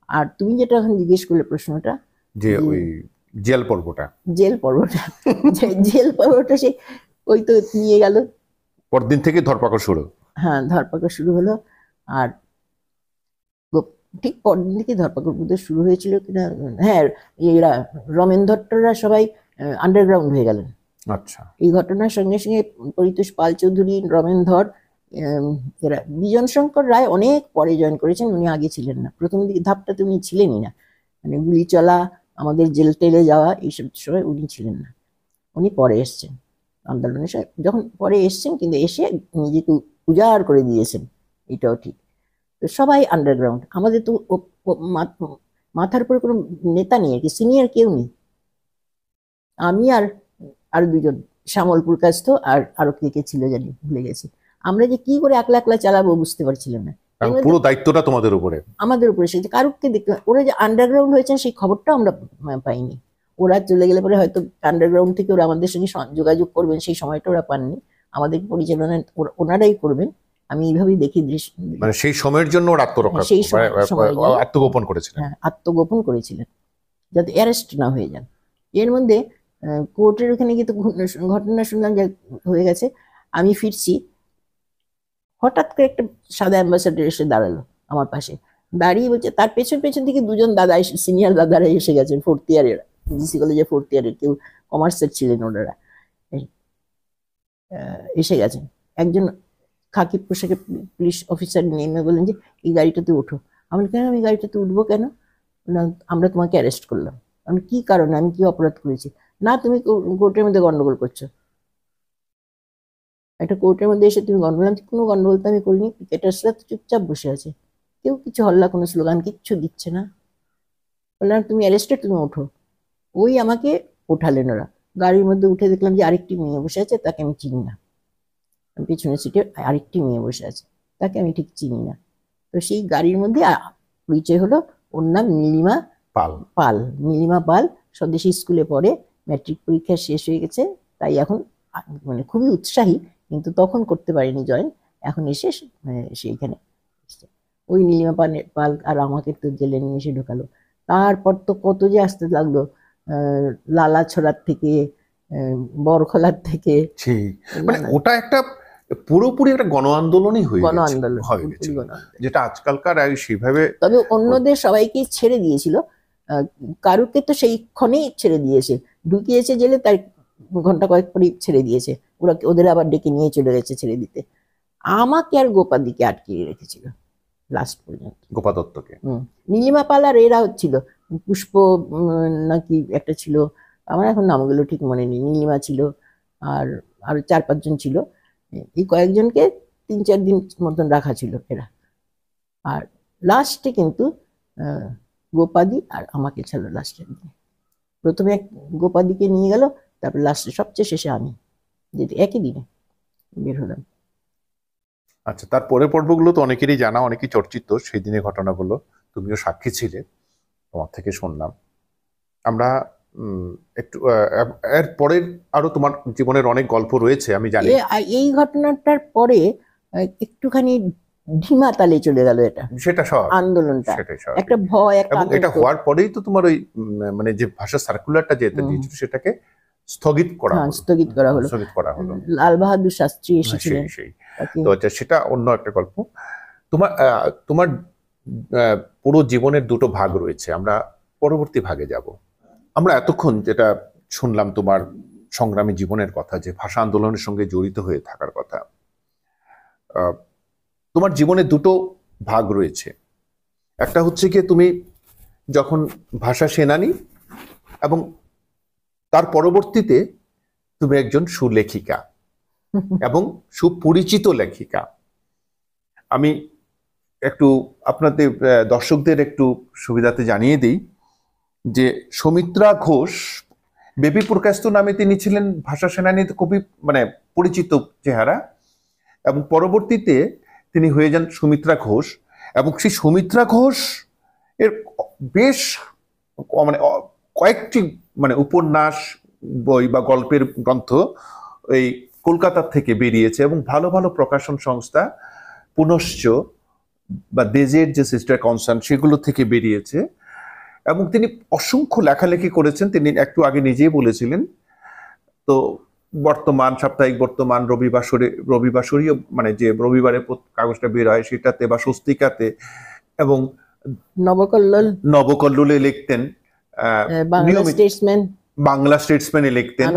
আর তুমি যেটা এখন জিজ্ঞেস করলে প্রশ্নটা, যে ওই জেল পর্বটা, জেল পর্বটা জেল পর্বটা সেই ওই তো নিয়ে গেল, পরদিন থেকে ধরপাকড় শুরু। হ্যাঁ ধরপাকড় শুরু হলো। আর ঠিক পরদিন থেকে ধরপাকড় বোধহয় শুরু হয়েছিল কিনা, হ্যাঁ এরা রমেন ধট্টরা সবাই আন্ডারগ্রাউন্ড হয়ে গেলেন। আচ্ছা, এই ঘটনার সঙ্গে সঙ্গে পরিতোষ পাল চৌধুরী, রমেন ধর, এরা বিজন শঙ্কর রায় অনেক পরে জয়েন করেছেন, উনি আগে ছিলেন না, প্রথম দিকে ধাপটাতে উনি ছিলেনই না। মানে গুলি চলা, আমাদের জেল টেলে যাওয়া এইসব সময় উনি ছিলেন না, উনি পরে এসছেন আন্দোলনের সময়, যখন পরে এসছেন কিন্তু এসে নিজেকে উজাড় করে দিয়েছেন, এটাও ঠিক। তো সবাই আন্ডারগ্রাউন্ড, আমাদের তো মাথার উপরে কোনো নেতা নেই আর কি, সিনিয়র কেউ নেই। আমি আর আর দুজন, শ্যামলপুর কাছথ আর আরো কে কে ছিল জানি ভুলে গেছি। আমরা যে কি করে একলা একলা চালাবো বুঝতে পারছিলাম না। কারণ পুরো দায়িত্বটা তোমাদের উপরে। আমাদের উপরে এসেছে, কারুকে দেখতে, ওরা যে আন্ডারগ্রাউন্ড হয়েছেন সেই খবরটা আমরা পাইনি। ওরা চলে গেলে পরে হয়তো আন্ডারগ্রাউন্ড থেকে ওরা আমাদের সঙ্গে যোগাযোগ করবেন, সেই সময়টা ওরা পাননি। আমাদের পরিচালনা ওনারাই করবেন, আমি এইভাবেই দেখি দৃশ্য। মানে সেই সময়ের জন্য ওরা আত্মরক্ষা, সেই সময়ের জন্য আত্মগোপন করেছিলেন। হ্যাঁ, আত্মগোপন করেছিলেন যাতে অ্যারেস্ট না হয়ে যান। এর মধ্যে কোর্টের ওখানে গিয়ে তো ঘটনা শুনলাম যে হয়ে গেছে। আমি ফিরছি, হঠাৎ করে একটা সাদা অ্যাম্বাসাডার এসে দাঁড়ালো আমার পাশে, দাঁড়িয়ে বলছে, তার পেছন পেছন থেকে দুজন দাদা, সিনিয়র দাদারা এসে গেছেন, 4th ইয়ারের, জিসি কলেজে 4th ইয়ারের, কেউ কমার্সের ছিলেন ওনারা, এসে গেছেন। একজন খাকি পোশাকে পুলিশ অফিসার নেমে বললেন যে এই গাড়িটাতে ওঠো। আমি কেন, আমি গাড়িটাতে উঠবো কেন? না আমরা তোমাকে অ্যারেস্ট করলাম। আমি কি কারণে, আমি কি অপরাধ করেছি? না তুমি কোর্টের মধ্যে গন্ডগোল করছো, একটা কোর্টের মধ্যে এসে তুমি গন্ডগোল। কোনো গন্ডগোল তো আমি করিনি, পিকেটার্সরা তো চুপচাপ বসে আছে, কেউ কিছু হল্লা, কোনো স্লোগান কিচ্ছু দিচ্ছে না। বললাম তুমি অ্যারেস্টেড, তুমি ওঠো। ওই আমাকে ওঠালেন ওরা, গাড়ির মধ্যে উঠে দেখলাম যে আরেকটি মেয়ে বসে আছে, তাকে আমি চিনি না। পিছনের সিটে আরেকটি মেয়ে বসে আছে, তাকে আমি ঠিক চিনি না। তো সেই গাড়ির মধ্যে পরিচয় হলো, ওর নাম নীলিমা পাল। পাল। নীলিমা পাল স্বদেশী স্কুলে পড়ে, ম্যাট্রিক পরীক্ষা শেষ হয়ে গেছে, তাই এখন মানে খুবই উৎসাহী, কিন্তু তখন করতে পারেনি জয়েন, এখন এসে সেইখানে ওই নীলিমা পাল আর আমাকে তো জেলে নিয়ে এসে ঢোকালো। তারপর তো কত যে আসতে লাগলো, লালাছড়ার থেকে, বরখলার থেকে, মানে ওটা একটা পুরোপুরি একটা গণ আন্দোলনই হয়ে গণ গেছে, আন্দোলন, হয়ে গেছে, যেটা আজকালকার সেইভাবে। তবে অন্যদের সবাইকে ছেড়ে দিয়েছিল, কারুকে তো সেই ক্ষণেই ছেড়ে দিয়েছে, ঢুকিয়েছে জেলে, তার ঘন্টা কয়েক পরই ছেড়ে দিয়েছে, ওরা ওদের আবার ডেকে নিয়ে চলে গেছে ছেড়ে দিতে। আমাকে আর গোপাদিকে আটকে রেখেছিল লাস্ট পর্যন্ত, গোপা দত্তকে। নীলিমা পাল আর এরা হচ্ছিল, পুষ্প নাকি একটা ছিল, আমার এখন নামগুলো ঠিক মনে নেই, নীলিমা ছিল, আর আরো 4-5 জন ছিল। এই কয়েকজনকে 3-4 দিন মতন রাখা ছিল এরা। আর লাস্টে কিন্তু গোপাদি আর আমাকে ছিল লাস্টের দিনে। প্রথমে গোপাদিকে নিয়ে গেল, তারপর লাস্টে সবচেয়ে শেষে আমি, যেটি একই দিনে বের হলাম। আচ্ছা, তার পরের পর্বগুলো তো অনেকেরই জানা, অনেকেই চর্চিত, সেই দিনের ঘটনাগুলো তুমিও সাক্ষী ছিলে, তোমার থেকে শুনলাম। আমরা একটু এর পরের আরো তোমার জীবনের অনেক গল্প রয়েছে আমি জানি। এই ঘটনাটার পরে একটুখানি ধিমা তালে চলে গেল এটা, সেটা স্বাভাবিক, আন্দোলনটা সেটাই স্বাভাবিক। একটা ভয়, একটা এবং এটা আতঙ্ক। হওয়ার পরেই তো তোমার ওই মানে যে ভাষা সার্কুলারটা যেটা দিয়েছিল সেটাকে স্থগিত করা হলো। স্থগিত করা হলো। স্থগিত করা হলো। লাল বাহাদুর শাস্ত্রী এসেছিলেন। সেই তাকে- তো আচ্ছা, সেটা অন্য একটা গল্প। তোমার পুরো জীবনের দুটো ভাগ রয়েছে, আমরা পরবর্তী ভাগে যাব। আমরা এতক্ষণ যেটা শুনলাম তোমার সংগ্রামী জীবনের কথা, যে ভাষা আন্দোলনের সঙ্গে জড়িত হয়ে থাকার কথা, তোমার জীবনে দুটো ভাগ রয়েছে। একটা হচ্ছে কি তুমি যখন ভাষা সেনানী, এবং তার পরবর্তীতে তুমি একজন সুলেখিকা এবং সুপরিচিত লেখিকা। আমি একটু আপনাদের দর্শকদের একটু সুবিধাতে জানিয়ে দিই যে সৌমিত্রা ঘোষ, বেবি প্রকাশিত নামে তিনি ছিলেন ভাষা সেনানীতে খুবই মানে পরিচিত চেহারা, এবং পরবর্তীতে তিনি হয়ে যান সুমিত্রা ঘোষ। এবং সেই সুমিত্রা ঘোষ এর বেশ মানে কয়েকটি মানে উপন্যাস, বই বা গল্পের গ্রন্থ এই কলকাতা থেকে বেরিয়েছে, এবং ভালো ভালো প্রকাশন সংস্থা পুনশ্চ বা দেজের যে সিস্টার কনসার্ন সেগুলো থেকে বেরিয়েছে। এবং তিনি অসংখ্য লেখালেখি করেছেন, তিনি একটু আগে নিজেই বলেছিলেন। তো বর্তমান, সাপ্তাহিক বর্তমান, রবিবাসরীয় মানে যে রবিবারে কাগজটা বের হয় সেটাতে, বা স্বস্তিকাতে, এবং নবকল্লোলে লিখতেন, বাংলা স্টেটসম্যানে লিখতেন,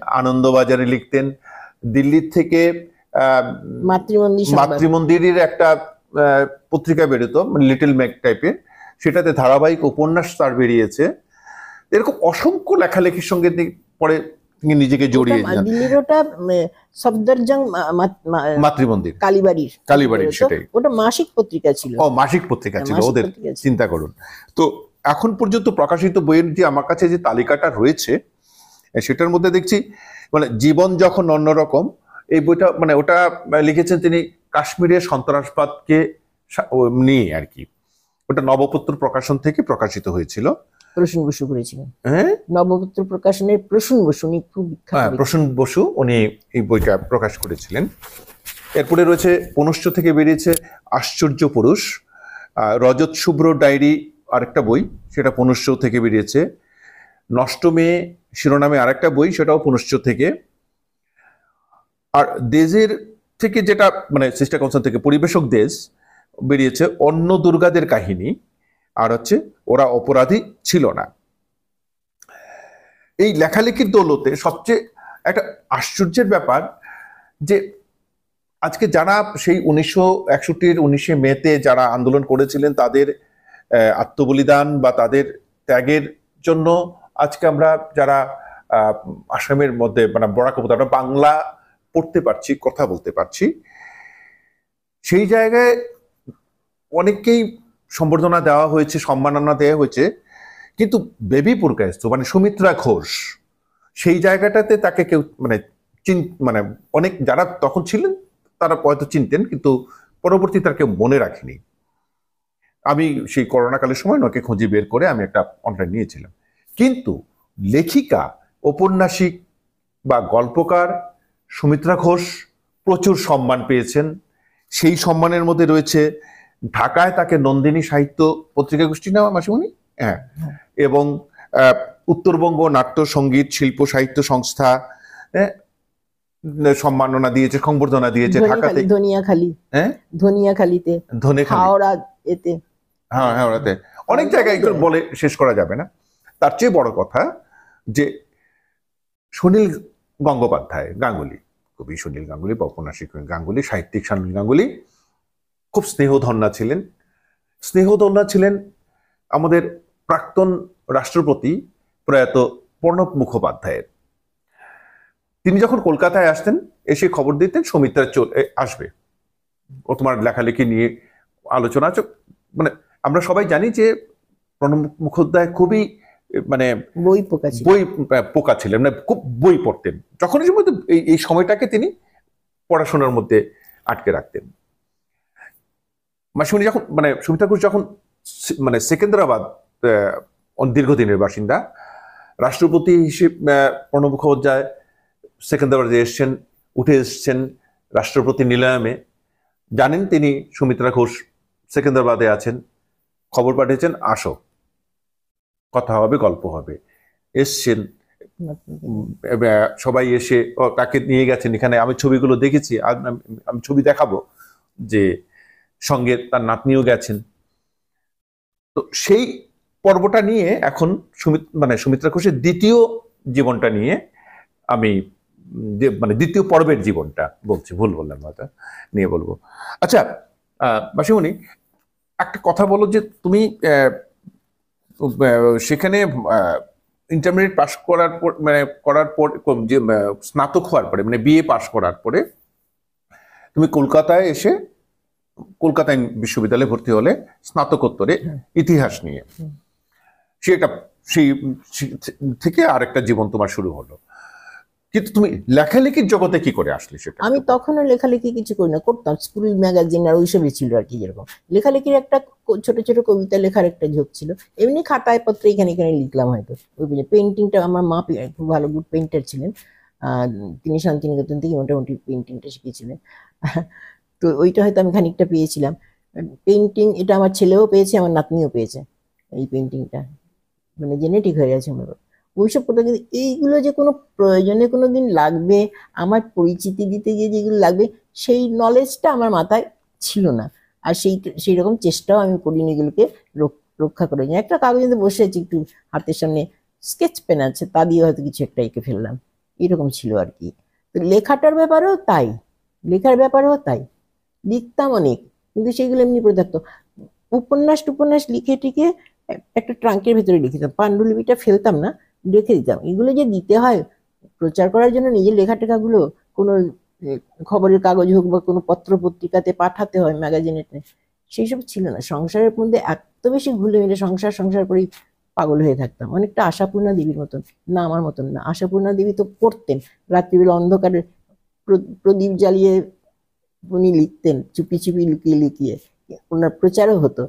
আনন্দবাজারে লিখতেন, দিল্লির থেকে মাতৃমন্দিরের একটা পত্রিকা বেরোতো লিটল ম্যাক টাইপের, সেটাতে ধারাবাহিক উপন্যাস তার বেরিয়েছে। এরকম অসংখ্য লেখালেখির সঙ্গে পরে তিনি নিজেকে জড়িয়ে যান। দিল্লির ওটা সফদরজং মাতৃমন্দির, কালীবাড়ির, সেটাই ওটা মাসিক পত্রিকা ছিল। মাসিক পত্রিকা ছিল ওদের, চিন্তা করুন। তো এখন পর্যন্ত প্রকাশিত বইয়ের যে আমার কাছে যে তালিকাটা রয়েছে সেটার মধ্যে দেখছি মানে জীবন যখন অন্যরকম, এই বইটা মানে ওটা লিখেছেন তিনি কাশ্মীরের সন্ত্রাসবাদকে নিয়ে আর কি। ওটা নবপত্র প্রকাশন থেকে প্রকাশিত হয়েছিল। প্রসূন বসু করেছিলেন। হ্যাঁ, নবপত্র প্রকাশনের প্রসূন বসু, উনি খুব বিখ্যাত। প্রসূন বসু উনি এই বইটা প্রকাশ করেছিলেন। এরপরে রয়েছে পুনশ্চ থেকে বেরিয়েছে আশ্চর্য পুরুষ, রজত শুভ্র ডায়েরি আরেকটা বই, সেটা পুনশ্চ থেকে বেরিয়েছে। নষ্ট মেয়ে শিরোনামে আরেকটা বই, সেটাও পুনশ্চ থেকে। আর দেজের থেকে যেটা মানে সিস্টার কনসার্ন থেকে পরিবেশক দেশ বেরিয়েছে অন্য দুর্গাদের কাহিনী, আর হচ্ছে ওরা অপরাধী ছিল না। এই লেখালেখির দৌলতে সবচেয়ে একটা আশ্চর্যের ব্যাপার যে আজকে যারা সেই 1961 মেতে যারা আন্দোলন করেছিলেন, তাদের আত্মবলিদান বা তাদের ত্যাগের জন্য আজকে আমরা যারা আসামের মধ্যে মানে বরাক উপত্যকা বাংলা পড়তে পারছি, কথা বলতে পারছি, সেই জায়গায় অনেককেই সম্বর্ধনা দেওয়া হয়েছে, সম্মাননা দেওয়া হয়েছে। কিন্তু বেবি পুরকায়স্থ মানে সুমিত্রা ঘোষ, সেই জায়গাটাতে তাকে কেউ মানে মানে অনেক যারা তখন ছিলেন তারা হয়তো চিনতেন, কিন্তু পরবর্তী তার কেউ মনে রাখেনি। আমি সেই করোনাকালের সময় ওকে খুঁজে বের করে আমি একটা অনলাইন নিয়েছিলাম। কিন্তু লেখিকা, ঔপন্যাসিক বা গল্পকার সুমিত্রা ঘোষ প্রচুর সম্মান পেয়েছেন। সেই সম্মানের মধ্যে রয়েছে ঢাকায় তাকে নন্দিনী সাহিত্য পত্রিকা গোষ্ঠী নেওয়া মাসিমণি, হ্যাঁ, এবং উত্তরবঙ্গ নাট্য সঙ্গীত শিল্প সাহিত্য সংস্থা সম্মাননা দিয়েছে, সংবর্ধনা দিয়েছে। ঢাকাতে ধনিয়াখালীতে, হাওড়া এতে, হ্যাঁ হাওড়াতে, অনেক জায়গায় বলে শেষ করা যাবে না। তার চেয়ে বড় কথা যে সুনীল গঙ্গোপাধ্যায়, গাঙ্গুলি, কবি সুনীল গাঙ্গুলি বা ঔপন্যাসিক গাঙ্গুলি, সাহিত্যিক সুনীল গাঙ্গুলি খুব স্নেহধন্যা ছিলেন। স্নেহধন্যা ছিলেন আমাদের প্রাক্তন রাষ্ট্রপতি প্রয়াত প্রণব মুখোপাধ্যায়ের। তিনি যখন কলকাতায় আসতেন, এসে খবর দিতেন সৌমিত্রা আসবে, ও তোমার লেখালেখি নিয়ে আলোচনা আছে। মানে আমরা সবাই জানি যে প্রণব মুখোপাধ্যায় খুবই মানে বই পোকা ছিলেন, মানে খুব বই পড়তেন। যখন এই সময়টাকে তিনি পড়াশোনার মধ্যে আটকে রাখতেন। মাসিমণি যখন মানে সুমিত্রা ঘোষ যখন মানে সেকেন্দ্রাবাদ দীর্ঘদিনের বাসিন্দা, রাষ্ট্রপতি হিসেবে প্রণব মুখোপাধ্যায় সেকেন্দ্রাবাদে এসছেন, উঠে এসছেন রাষ্ট্রপতি নিলয়মে। জানেন তিনি সুমিত্রা ঘোষ সেকেন্দ্রাবাদে আছেন, খবর পাঠিয়েছেন আসো কথা হবে গল্প হবে। এসছেন, সবাই এসে তাকে নিয়ে গেছেন এখানে। আমি ছবিগুলো দেখেছি, আমি ছবি দেখাবো, যে সঙ্গে তার নাতনিও গেছেন। তো সেই পর্বটা নিয়ে এখন সুমিত্রা ঘোষের দ্বিতীয় জীবনটা নিয়ে আমি মানে দ্বিতীয় পর্বের জীবনটা বলছি, ভুল বললাম হয়তো, নিয়ে বলবো। আচ্ছা মাসিমণি, একটা কথা বলো যে তুমি সেখানে ইন্টারমিডিয়েট পাস করার পর যে স্নাতক হওয়ার পরে মানে বিএ পাস করার পরে তুমি কলকাতায় এসে কলকাতায় বিশ্ববিদ্যালয়ে ভর্তি হলে স্নাতকোত্তরে ইতিহাস নিয়ে। সেই থেকে আরেকটা জীবন তোমার শুরু হলো। কিন্তু তুমি লেখালেখির জগতে কি করে আসলে সেটা? আমি তখনও লেখালেখি কিছু করি না, করতাম স্কুল ম্যাগাজিন আর ওইসবই ছিল আর কি। যেরকম লেখালেখির একটা ছোট ছোট কবিতা লেখার একটা ঝোঁক ছিল, এমনি খাতায় পত্রে এখানে এখানে লিখলাম হয়তো। ওই পেন্টিংটা আমার মা খুব ভালো গুড পেন্টার ছিলেন, তিনি শান্তিনিকেতন থেকে মোটামুটি পেন্টিংটা শিখেছিলেন। তো ওইটা হয়তো আমি খানিকটা পেয়েছিলাম। পেন্টিং এটা আমার ছেলেও পেয়েছে, আমার নাতনিও পেয়েছে এই পেন্টিংটা, মানে জেনেটিক হয়ে গেছে আমার ওইসব কথা। কিন্তু এইগুলো যে কোনো প্রয়োজনে কোনো দিন লাগবে, আমার পরিচিতি দিতে গিয়ে যেগুলো লাগবে, সেই নলেজটা আমার মাথায় ছিল না। আর সেই রকম চেষ্টাও আমি করিনি এগুলোকে রক্ষা করে। একটা কাগজে বসে আছি, একটু হাতের সামনে স্কেচ পেন আছে, তা দিয়ে হয়তো কিছু একটা এঁকে ফেললাম, এরকম ছিল আর কি। তো লেখাটার ব্যাপারেও তাই, লেখার ব্যাপারেও তাই, লিখতাম অনেক, কিন্তু সেইগুলো এমনি পড়ে থাকতো। উপন্যাস লিখে টিকে একটা ট্রাঙ্কের ভেতরে লিখে দিতাম, পাণ্ডুলিপিটা ফেলতাম না, রেখে দিতাম। এগুলো যে দিতে হয় প্রচার করার জন্য, নিজের লেখা টেখাগুলো কোনো খবরের কাগজ হোক বা কোনো পত্র পত্রিকাতে পাঠাতে হয়, ম্যাগাজিনেতে, সেই সব ছিল না। সংসারের মধ্যে এত বেশি ঘুলে মিলে সংসার করেই পাগল হয়ে থাকতাম, অনেকটা আশাপূর্ণা দেবীর মতন। না, আমার মতন না, আশাপূর্ণা দেবী তো পড়তেন রাত্রিবেলা অন্ধকারে প্রদীপ জ্বালিয়ে উনি লিখতেন, চুপি চুপি লুকিয়ে লুকিয়ে, ওনার প্রচারও হতো।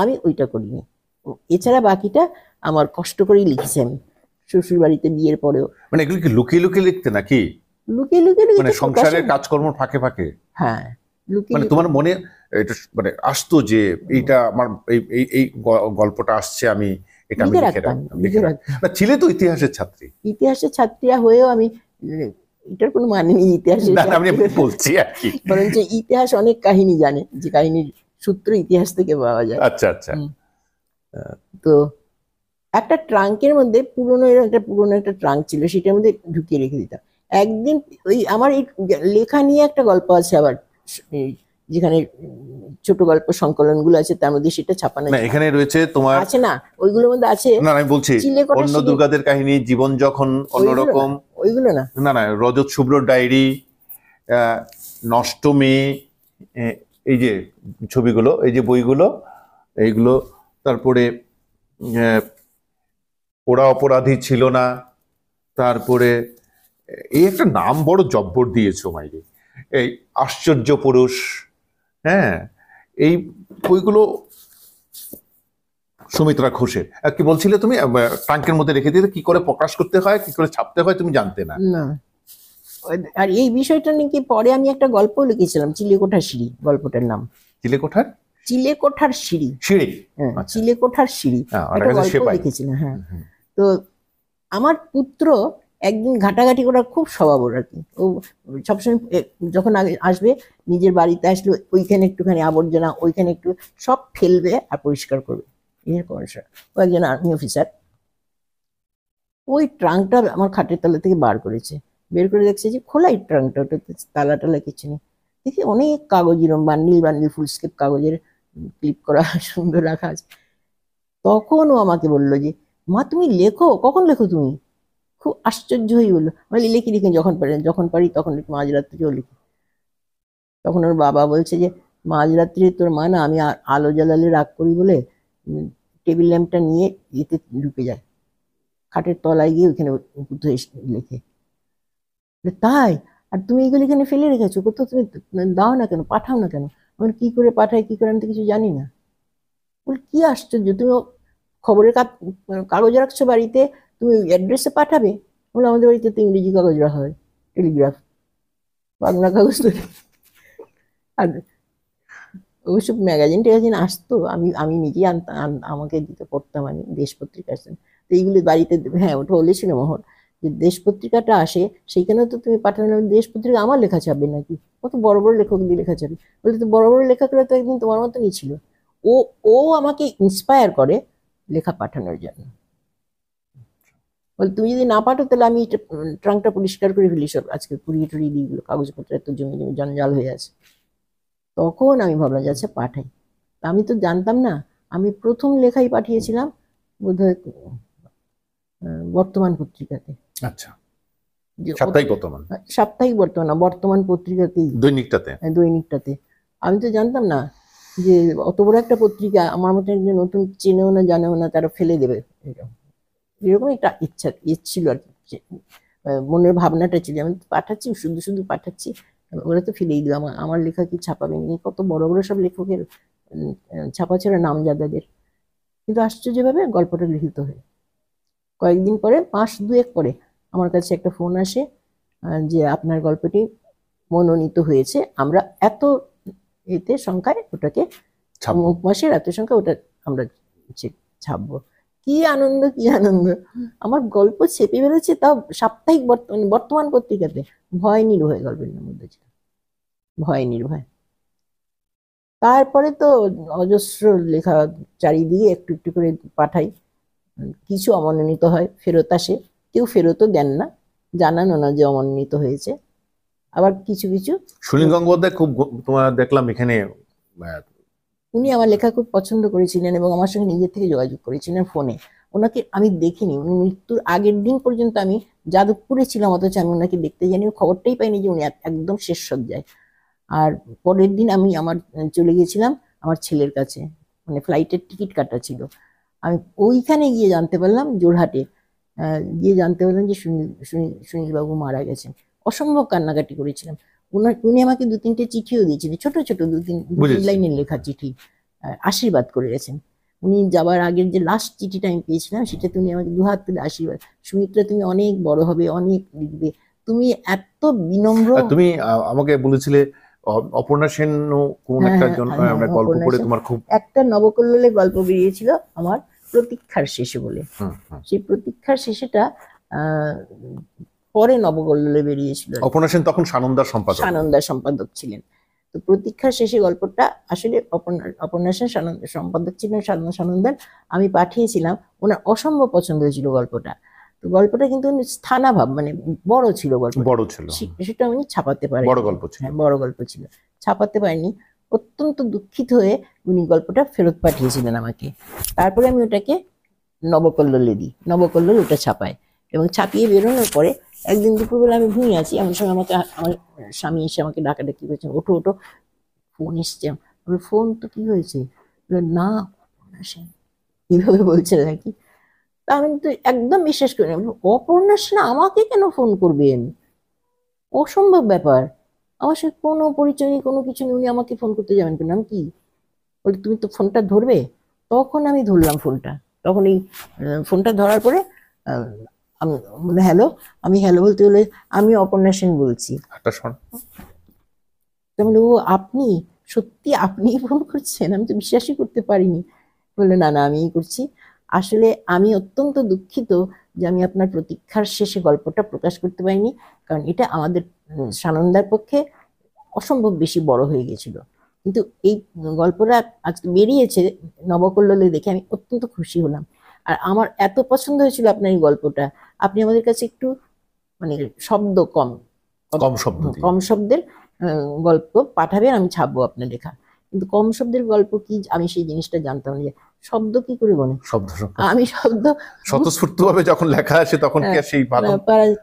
আমি ওইটা করিনি। এছাড়া বাকিটা আমার কষ্ট করেই লিখেছি আমি শ্বশুর বাড়িতে বিয়ের পরেও। মানে এগুলো কি লুকিয়ে লুকিয়ে লিখতে নাকি? লুকিয়ে লুকিয়ে মানে সংসারের কাজকর্ম ফাঁকে ফাঁকে? হ্যাঁ, মানে তোমার মনে এটা মানে আসতো যে এইটা আমার এই গল্পটা আসছে, আমি এটা আমি লিখে রাখতাম। ছিলে তো ইতিহাসের ছাত্রীরা হয়েও আমি, এটার কোনো মানে নেই ইতিহাসের, আমি বলছি আর কি, বরঞ্চ ইতিহাস অনেক কাহিনী জানে, যে কাহিনীর সূত্র ইতিহাস থেকে পাওয়া যায়। আচ্ছা আচ্ছা। তো একটা ট্রাঙ্কের মধ্যে পুরনো একটা ট্রাঙ্ক ছিল, সেটার মধ্যে ঢুকিয়ে রেখে দিতাম। একদিন ওই আমার এই লেখা নিয়ে একটা গল্প আছে আবার, যেখানে ছোট গল্প সংকলন গুলো আছে, তার মধ্যে সেটা ছাপানো এখানে রয়েছে তোমার আছে না, ওইগুলোর মধ্যে আছে। না আমি বলছি অন্য দুর্গাদের কাহিনী, জীবন যখন অন্যরকম, ওইগুলো না, না রজত শুভ্র ডায়েরি, নষ্ট মেয়ে, এই যে ছবিগুলো, এই যে বইগুলো, এইগুলো, তারপরে ওরা অপরাধী ছিল না, তারপরে এই একটা নাম বড় জব্বর দিয়েছো মাইরে, এই আশ্চর্য পুরুষ, হ্যাঁ, এই বইগুলো সুমিত্রা ঘোষের। কি বলছিলে তুমি, ট্রাঙ্কের মধ্যে রেখে দিতে, কি করে প্রকাশ করতে হয়, কি করে ছাপতে হয় তুমি জানতে না? আর এই বিষয়টা নাকি পরে আমি একটা গল্প লিখেছিলাম, চিলেকোঠার সিঁড়ি, গল্পটার নাম চিলেকোঠার সিঁড়ি। হ্যাঁ, চিলেকোঠার সিঁড়ি একটা গল্প লিখেছিলাম। হ্যাঁ, তো আমার পুত্র একদিন ঘাটাঘাটি করার খুব স্বভাব ওর আর কি। ও সবসময় যখন আসবে, নিজের বাড়িতে আসলে ওইখানে একটুখানি আবর্জনা, ওইখানে একটু সব ফেলবে আর পরিষ্কার করবে। ও একজন আর্মি অফিসার। ওই ট্রাঙ্কটা আমার খাটের তলা থেকে বার করেছে, বের করে দেখছে যে খোলাই ট্রাঙ্কটা, ওটাতে তালা টালা কিছু নেই। দেখি অনেক কাগজ, এরকম বান্ডিল ফুলস্কেপ কাগজের ক্লিপ করা সুন্দর রাখা আছে। তখন ও আমাকে বললো যে, মা তুমি লেখো, কখন লেখো তুমি? খুব আশ্চর্য হয়ে বললো, আমি লিখি যখন পারি তখন মাঝরাত্রিও লিখি। তখন ওর বাবা বলছে যে, মাঝরাত্রি তোর মা না, আমি আলো জ্বালালে রাগ করি বলে টেবিল ল্যাম্পটা নিয়ে ইয়েতে ঢুকে যায়, খাটের তলায় গিয়ে ওইখানে লেখে। তাই? আর তুমি এগুলো এখানে ফেলে রেখেছো, কোথাও তুমি দাও না কেন, পাঠাও না কেন? আমি কি করে পাঠাই, কি করে, আমি তো কিছু জানি না। বল কি আশ্চর্য, তুমি খবরের কাগজ রাখছো বাড়িতে, তুমি অ্যাড্রেসে পাঠাবে। বলে আমাদের বাড়িতে তো ইংরেজি কাগজ রাখা হয়, টেলিগ্রাফ, বাংলা কাগজ তো নেই। আর ওইসব ম্যাগাজিন ট্যাগাজিন আসতো, আমি আমি নিজেই আমাকে দিতে পড়তাম আমি, দেশ পত্রিকা আসতেন। তো এইগুলো বাড়িতে, হ্যাঁ ওটা বলেছিল মোহর যে দেশ পত্রিকাটা আসে, সেইখানে তো তুমি পাঠানো, দেশ পত্রিকা আমার লেখা ছাপবে নাকি, কত বড় বড় লেখক দিয়ে লেখা ছাপবে। বলে তো বড় বড় লেখকরা তো একদিন তোমার মতনই ছিল। ও ও আমাকে ইন্সপায়ার করে লেখা পাঠানোর জন্য। বলে তুমি যদি না পাঠো তাহলে আমি ট্রাঙ্কটা পরিষ্কার করে ফেলি, সব আজকে পুড়িয়ে টুড়িয়ে দিই, কাগজপত্র এত জমি জমি জঞ্জাল হয়ে আছে। তখন আমি ভাবলাম যে আচ্ছা পাঠাই। তা আমি তো জানতাম না, আমি প্রথম লেখাই পাঠিয়েছিলাম বোধহয় বর্তমান পত্রিকাতে। আচ্ছা, যে সাপ্তাহিক বর্তমান, সাপ্তাহিক বর্তমান না, বর্তমান পত্রিকাতেই, দৈনিকটাতে। দৈনিকটাতে। আমি তো জানতাম না যে অত বড় একটা পত্রিকা আমার মতো একজন নতুন চেনেও না জানেও না, তারা ফেলে দেবে, এরকম একটা ইচ্ছা ছিল আর কি, মনের ভাবনাটা ছিল। আমি পাঠাচ্ছি, শুধু শুধু পাঠাচ্ছি, ওরা তো ফেলেই দিল। আমার লেখা কি ছাপাবে, কত বড় বড় সব লেখকের ছাপাছাড়া নামজাদাদের। কিন্তু আশ্চর্যভাবে গল্পটা গৃহীত হয়। কয়েকদিন পরে, মাস দুয়েক পরে আমার কাছে একটা ফোন আসে যে আপনার গল্পটি মনোনীত হয়েছে, আমরা এত এতে সংখ্যায় ওটাকে, অমুক মাসের এত সংখ্যা ওটা আমরা ছাপবো। কি আনন্দ, কি আনন্দ! আমার গল্প ছেপে বেরোচ্ছে, তাও সাপ্তাহিক বর্তমান পত্রিকাতে। ভয় নির্ভয় গল্পের মধ্যে ছিল, ভয় নির্ভয়। তারপরে তো অজস্র লেখা চারিদিকে একটু একটু করে পাঠাই, কিছু অমনোনীত হয়, ফেরত আসে, কেউ ফেরতও দেন না, জানানো না যে অমনোনীত হয়েছে। আবার কিছু কিছু, সুনীল গঙ্গোপাধ্যায় খুব তোমার দেখলাম এখানে, উনি আমার লেখা খুব পছন্দ করেছিলেন এবং আমার সঙ্গে নিজের থেকে যোগাযোগ করেছিলেন ফোনে। ওনাকে আমি দেখিনি, উনি মৃত্যুর আগের দিন পর্যন্ত আমি যাদবপুরে ছিলাম, অথচ আমি ওনাকে দেখতে যাইনি, খবরটাই পাইনি যে উনি একদম শেষ সজ্জায়। আর পরের দিন আমি চলে গেছিলাম আমার ছেলের কাছে, মানে ফ্লাইটের টিকিট কাটা ছিল। আমি ওইখানে গিয়ে জানতে পারলাম, জোরহাটে গিয়ে জানতে পারলাম যে সুনীলবাবু মারা গেছেন। অসম্ভব কান্নাকাটি করেছিলাম। উনি আমাকে দু তিনটে চিঠিও দিয়েছিলেন, ছোট ছোট দু তিন লাইনের লেখা চিঠি, আশীর্বাদ করে গেছেন। উনি যাবার আগের যে লাস্ট চিঠিটা আমি পেয়েছিলাম, সেটাতে উনি আমাকে দুহাত তুলে আশীর্বাদ, সুমিত্রা তুমি অনেক বড় হবে, অনেক লিখবে, তুমি এত বিনম্র। তুমি আমাকে বলেছিলে অপর্ণা সেন কোন একটা গল্প পড়ে তোমার খুব, একটা নবকল্লোলে গল্প বেরিয়েছিল আমার, প্রতীক্ষার শেষে বলে। সেই প্রতীক্ষার শেষেটা পরে নবকল্লোলে বেরিয়েছিল। অপর্ণা সেন তখন সানন্দার সম্পাদক ছিলেন। তো প্রতীক্ষার শেষে গল্পটা আসলে অপর্ণা সেন সম্পাদক ছিলেন, সানন্দার। আমি পাঠিয়েছিলাম, ওনার অসম্ভব পছন্দ হয়েছিল গল্পটা। তো গল্পটা কিন্তু স্থানাভাব, মানে বড় ছিল, গল্প বড় ছিল, সেটা আমি ছাপাতে পারি, বড় গল্প ছিল, বড় গল্প ছিল, ছাপাতে পারিনি। অত্যন্ত দুঃখিত হয়ে উনি গল্পটা ফেরত পাঠিয়েছিলেন আমাকে। তারপরে আমি ওটাকে নবকল্লোলে দিই, নবকল্লোল ওটা ছাপায়, এবং ছাপিয়ে বেরোনোর পরে একদিন দুপুরবেলা আমি ঘুমিয়ে আছি, এমন সময় আমাকে আমার স্বামী এসে আমাকে ডাকাডাকি করেছেন, ওঠো ওঠো, ফোন এসছে। ফোন তো কি হয়েছে? না, এইভাবে বলছে আর কি। তা আমি তো একদম বিশ্বাস করি না, অপর্ণা সেন আমাকে কেন ফোন করবেন, অসম্ভব ব্যাপার, আমার সাথে কোনো পরিচয় নেই, কোনো কিছু নেই, উনি আমাকে ফোন করতে যাবেন কেন? আমি কি বলি, তুমি তো ফোনটা ধরবে। তখন আমি ধরলাম ফোনটা। তখন এই ফোনটা ধরার পরে আমি হ্যালো, আমি হ্যালো বলতে বলে, আমি অপর্ণা সেন বলছি। ও আপনি, সত্যি আপনি ফোন করছেন? আমি তো বিশ্বাসই করতে পারিনি। বললো না না, আমিই করছি। আসলে আমি অত্যন্ত দুঃখিত যে আমি আপনার প্রতীক্ষার শেষে গল্পটা প্রকাশ করতে পারিনি, কারণ এটা আমাদের সানন্দার পক্ষে অসম্ভব বেশি বড় হয়ে গেছিল। কিন্তু এই গল্পটা আজকে বেরিয়েছে নবকল্লোলে, দেখে আমি অত্যন্ত খুশি হলাম। আর আমার এত পছন্দ হয়েছিল আপনার এই গল্পটা, আপনি আমাদের কাছে একটু মানে শব্দ কম শব্দের গল্প পাঠাবেন, আমি ছাপবো আপনার লেখা। কিন্তু কম শব্দের গল্প কি, আমি সেই জিনিসটা জানতাম না, শব্দ কি করে বলে, আমি শব্দ স্বতঃস্ফূর্তভাবে যখন লেখা আসে তখন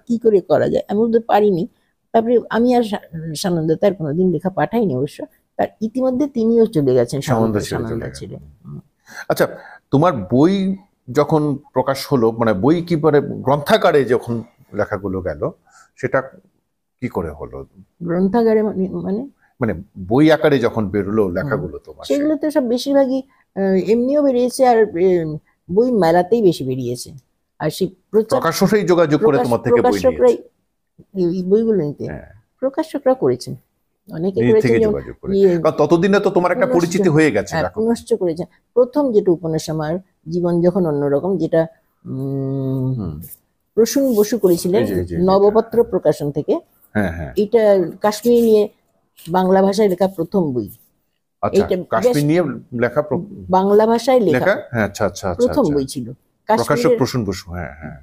কি করে করা যায়, আমি বলতে পারিনি। তারপরে আমি আর সানন্দা তার কোনোদিন লেখা পাঠাইনি অবশ্য, তার ইতিমধ্যে তিনিও চলে গেছেন সানন্দা ছেড়ে। আচ্ছা, তোমার বই যখন প্রকাশ হলো, মানে বই কি করে গ্রন্থাগারে যখন লেখাগুলো গেল, সেটা কি করে হলো? গ্রন্থাগারে মানে মানে বই আকারে যখন বেরোলো লেখাগুলো তোমার, সেগুলো তো সব বেশিরভাগই এমনিও বেরিয়েছে, আর বই মেলাতেই বেশি বেরিয়েছে। আর সেই প্রচার প্রকাশ্যই যোগাযোগ করে তোমার থেকে বই প্রকাশকরাই নিয়েছে। এই বইগুলো নিতে হ্যাঁ, প্রকাশকরা করেছেন, অনেকে নিজে করেছেন, থেকে যেমন যোগাযোগ করে। ইয়ে, কারণ ততদিনে তো তোমার একটা পুনশ্চ- পরিচিতি হয়ে গেছে হ্যাঁ, এখন। পুনশ্চ করেছেন। প্রথম যেটা উপন্যাস আমার জীবন যখন অন্যরকম, যেটা হুম। প্রসূন বসু করেছিলেন এই যে, নবপত্র প্রকাশন থেকে, হ্যাঁ হ্যাঁ, এটা কাশ্মীর নিয়ে বাংলা ভাষায় লেখা প্রথম বই। আচ্ছা, এইটা কাশ্মীর বেশ- নিয়ে লেখা বাংলা ভাষায় লেখা লেখা, হ্যাঁ, আচ্ছা আচ্ছা আচ্ছা, প্রথম আচ্ছা। বই ছিল। প্রকাশক কাশ্মীরের প্রসূন বসু, হ্যাঁ হ্যাঁ,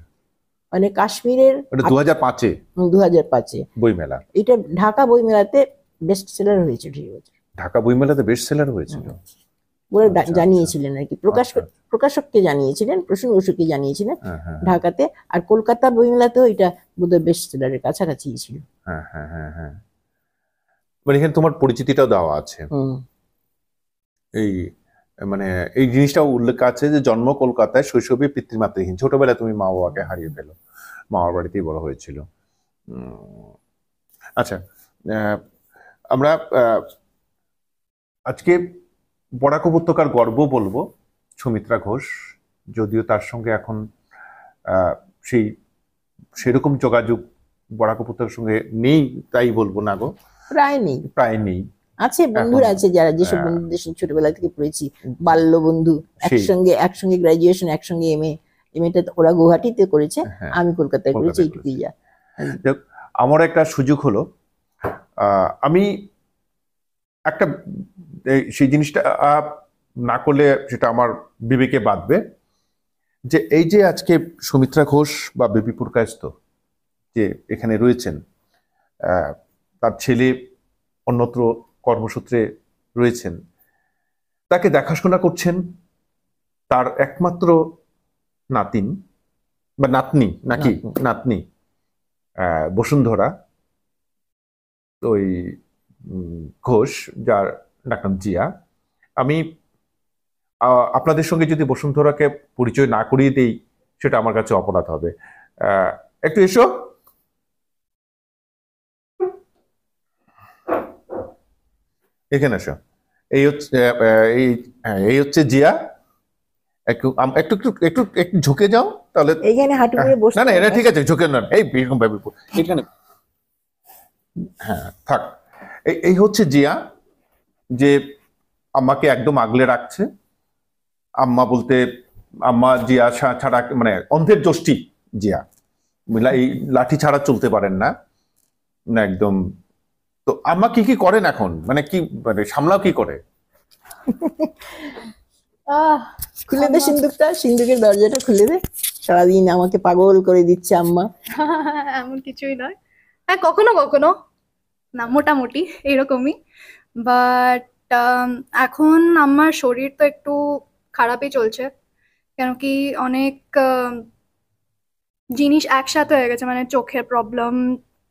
মানে কাশ্মীরের ওটা 2005-এ 2005-এ বইমেলা, এটা ঢাকা বইমেলাতে বেস্ট সেলার হয়েছে ঠিক আছে। ঢাকা বইমেলাতে বেস্ট সেলার হয়েছিল। ওরা আচ্ছা, জানিয়েছিলেন আর কি, আচ্ছা। প্রকাশককে জানিয়েছিলেন, প্রসূন বসুকে জানিয়েছিলেন হ্যাঁ হ্যাঁ ঢাকাতে, আর কলকাতা বইমেলাতেও এটা বোধহয় বেস্ট সেলারের কাছাকাছি ছিল। হ্যাঁ হ্যাঁ হ্যাঁ হ্যাঁ, মানে এখানে তোমার পরিচিতিটাও দেওয়া আছে। হুম। এই মানে এই জিনিসটাও উল্লেখ আছে যে জন্ম কলকাতায়, শৈশবে পিতৃমাতৃহীন, ছোটবেলায় তুমি মা বাবাকে হারিয়ে ফেলো, মামার বাড়িতেই বড় হয়েছিল। আচ্ছা, আমরা আজকে বরাক উপত্যকার গর্ব বলবো সুমিত্রা ঘোষ, যদিও তার সঙ্গে এখন সেই সেরকম যোগাযোগ বরাক উপত্যকার সঙ্গে নেই, তাই বলবো না গো, প্রায় নেই, প্রায় নেই। আছে বন্ধুরা আছে যারা, যেসব হ্যাঁ। বন্ধুদের সঙ্গে ছোটবেলা থেকে পড়েছি, বাল্য বন্ধু, সেই। একসঙ্গে গ্রাজুয়েশন, একসঙ্গে এমএটা ওরা গুয়াহাটিতে করেছে, হ্যাঁ, আমি কলকাতায় করেছি, কলকাতায় এইটুকুই যা। আমার একটা সুযোগ হলো, আমি একটা সেই জিনিসটা না করলে সেটা আমার বিবেকে বাঁধবে, যে এই যে আজকে সুমিত্রা ঘোষ বা বেবি পুরকায়স্থ যে এখানে রয়েছেন, তার ছেলে অন্যত্র কর্মসূত্রে রয়েছেন, তাকে দেখাশোনা করছেন তার একমাত্র নাতিন বা নাতনি, নাকি নাতনি বসুন্ধরা ওই ঘোষ, যার ডাকনাম জিয়া। আমি আপনাদের সঙ্গে যদি বসুন্ধরাকে পরিচয় না করিয়ে দেই সেটা আমার কাছে অপরাধ হবে। একটু এসো। এখানে এসো। এই হচ্ছে এই হচ্ছে জিয়া। একটু একটু একটু একটু একটু ঝুঁকে যাও তাহলে। এইখানে হাঁটু করে বসে, না না, এটা ঠিক আছে, ঝুঁকে নন, এই এরকম ভাবে এখানে, হ্যাঁ থাক। এই হচ্ছে জিয়া, যে আম্মাকে একদম আগলে রাখছে। আম্মা বলতে আম্মা জিয়া ছাড়া মানে অন্ধের যষ্টি জিয়া, এই লাঠি ছাড়া চলতে পারেন না একদম। তো আম্মা কি কি করেন এখন, মানে কি মানে সামলাও কি করে? খুলে দে সিন্দুকটা, সিন্দুকের দরজাটা খুলে দে। সারাদিন আমাকে পাগল করে দিচ্ছে আম্মা। এমন কিছুই নয়, হ্যাঁ কখনো কখনো, না মোটামুটি এরকমই। বাট এখন আমার শরীর তো একটু খারাপই চলছে, কেন কি অনেক জিনিস একসাথে হয়ে গেছে, মানে চোখের প্রবলেম,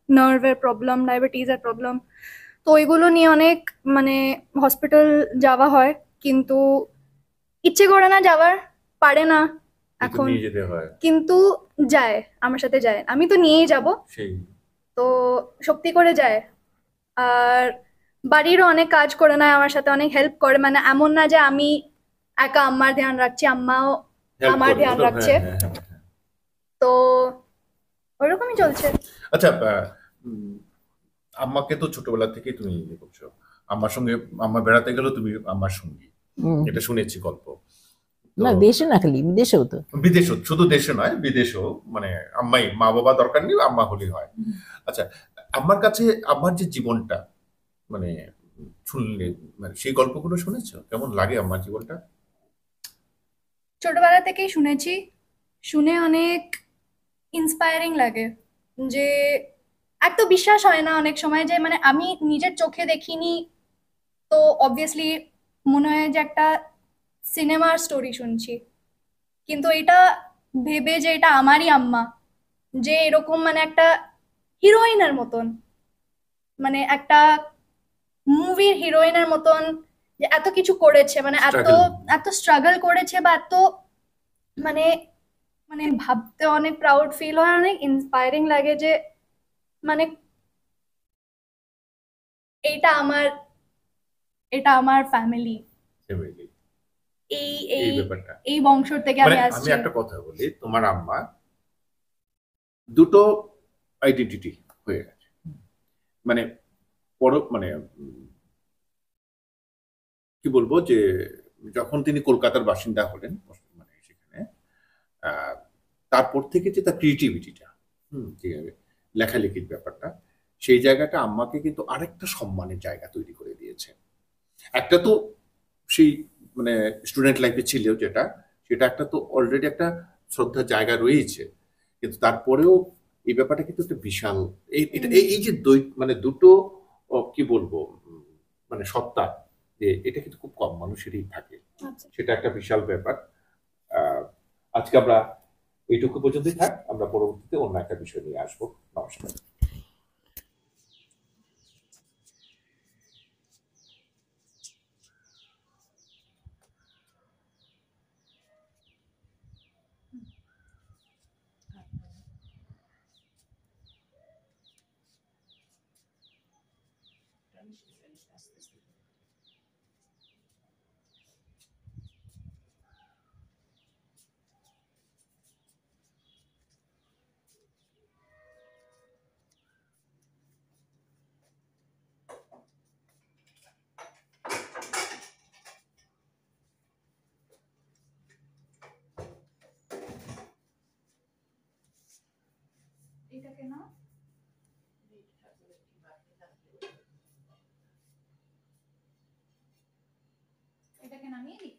নার্ভের প্রবলেম, ডায়াবেটিসের প্রবলেম, তো ওইগুলো নিয়ে অনেক মানে হসপিটাল যাওয়া হয়, কিন্তু ইচ্ছে করে না যাওয়ার, পারে না এখন, নিয়ে যেতে হয়, কিন্তু যায়, আমার সাথে যায়, আমি তো নিয়েই যাব, সেই তো শক্তি করে যায়। আর বাড়িরও অনেক কাজ করে নেয় আমার সাথে, অনেক হেল্প করে, মানে এমন না যে আমি একা আম্মার ধ্যান রাখছি, আম্মাও আমার ধ্যান রাখছে, তো ওইরকমই চলছে। আচ্ছা, আম্মাকে তো ছোটবেলা থেকেই তুমি ইয়ে করছো, আম্মার সঙ্গে আম্মা বেড়াতে গেলেও তুমি আম্মার সঙ্গী, এটা শুনেছি গল্প। না দেশে না, খালি বিদেশেও তো। বিদেশও, শুধু দেশে নয় বিদেশেও, মানে আম্মাই, মা বাবা দরকার নেই, আম্মা হলেই হয়। আচ্ছা, আমার কাছে আম্মার যে জীবনটা, মানে শুনলে, মানে সেই গল্পগুলো শুনেছো, কেমন লাগে আম্মার জীবনটা? ছোটবেলা থেকেই শুনেছি, শুনে অনেক ইন্সপায়ারিং লাগে, যে এক তো বিশ্বাস হয় না অনেক সময় যে মানে আমি নিজের চোখে দেখিনি, তো অবভিয়াসলি মনে হয় যে একটা সিনেমার স্টোরি শুনছি, কিন্তু এটা ভেবে যে এটা আমারই আম্মা, যে এরকম মানে একটা হিরোইনের মতন, মানে একটা মুভির হিরোইনের মতন, যে এত কিছু করেছে, মানে এত স্ট্রাগল করেছে, বা এত মানে মানে ভাবতে অনেক প্রাউড ফিল হয়, অনেক ইন্সপায়ারিং লাগে, যে মানে এটা আমার ফ্যামিলি, এই এই এই ব্যাপারটা, এই বংশ থেকে মানে আমি আমি আসছি। একটা কথা বলি, তোমার আম্মা দুটো আইডেন্টিটি হয়ে গেছে। মানে মানে কি বলবো যে যখন তিনি কলকাতার বাসিন্দা হলেন, মানে সেখানে আহ, তারপর থেকে যে তার ক্রিয়েটিভিটিটা, যে লেখালেখির ব্যাপারটা, সেই জায়গাটা আম্মাকে কিন্তু আরেকটা সম্মানের জায়গা তৈরি করে দিয়েছে। একটা তো সেই মানে স্টুডেন্ট লাইফে ছিল যেটা, সেটা একটা তো অলরেডি একটা শ্রদ্ধার জায়গা রয়েছে, কিন্তু তারপরেও এই ব্যাপারটা কিন্তু একটা বিশাল, এটা এই যে মানে দুটো কি বলবো মানে সত্তা, যে এটা কিন্তু খুব কম মানুষেরই থাকে, আচ্ছা। সেটা একটা বিশাল ব্যাপার। আজকে আমরা এইটুকু পর্যন্তই থাক, আমরা পরবর্তীতে অন্য একটা বিষয় নিয়ে আসবো। নমস্কার। এটাকে না, এটাকে নামিয়ে দিই।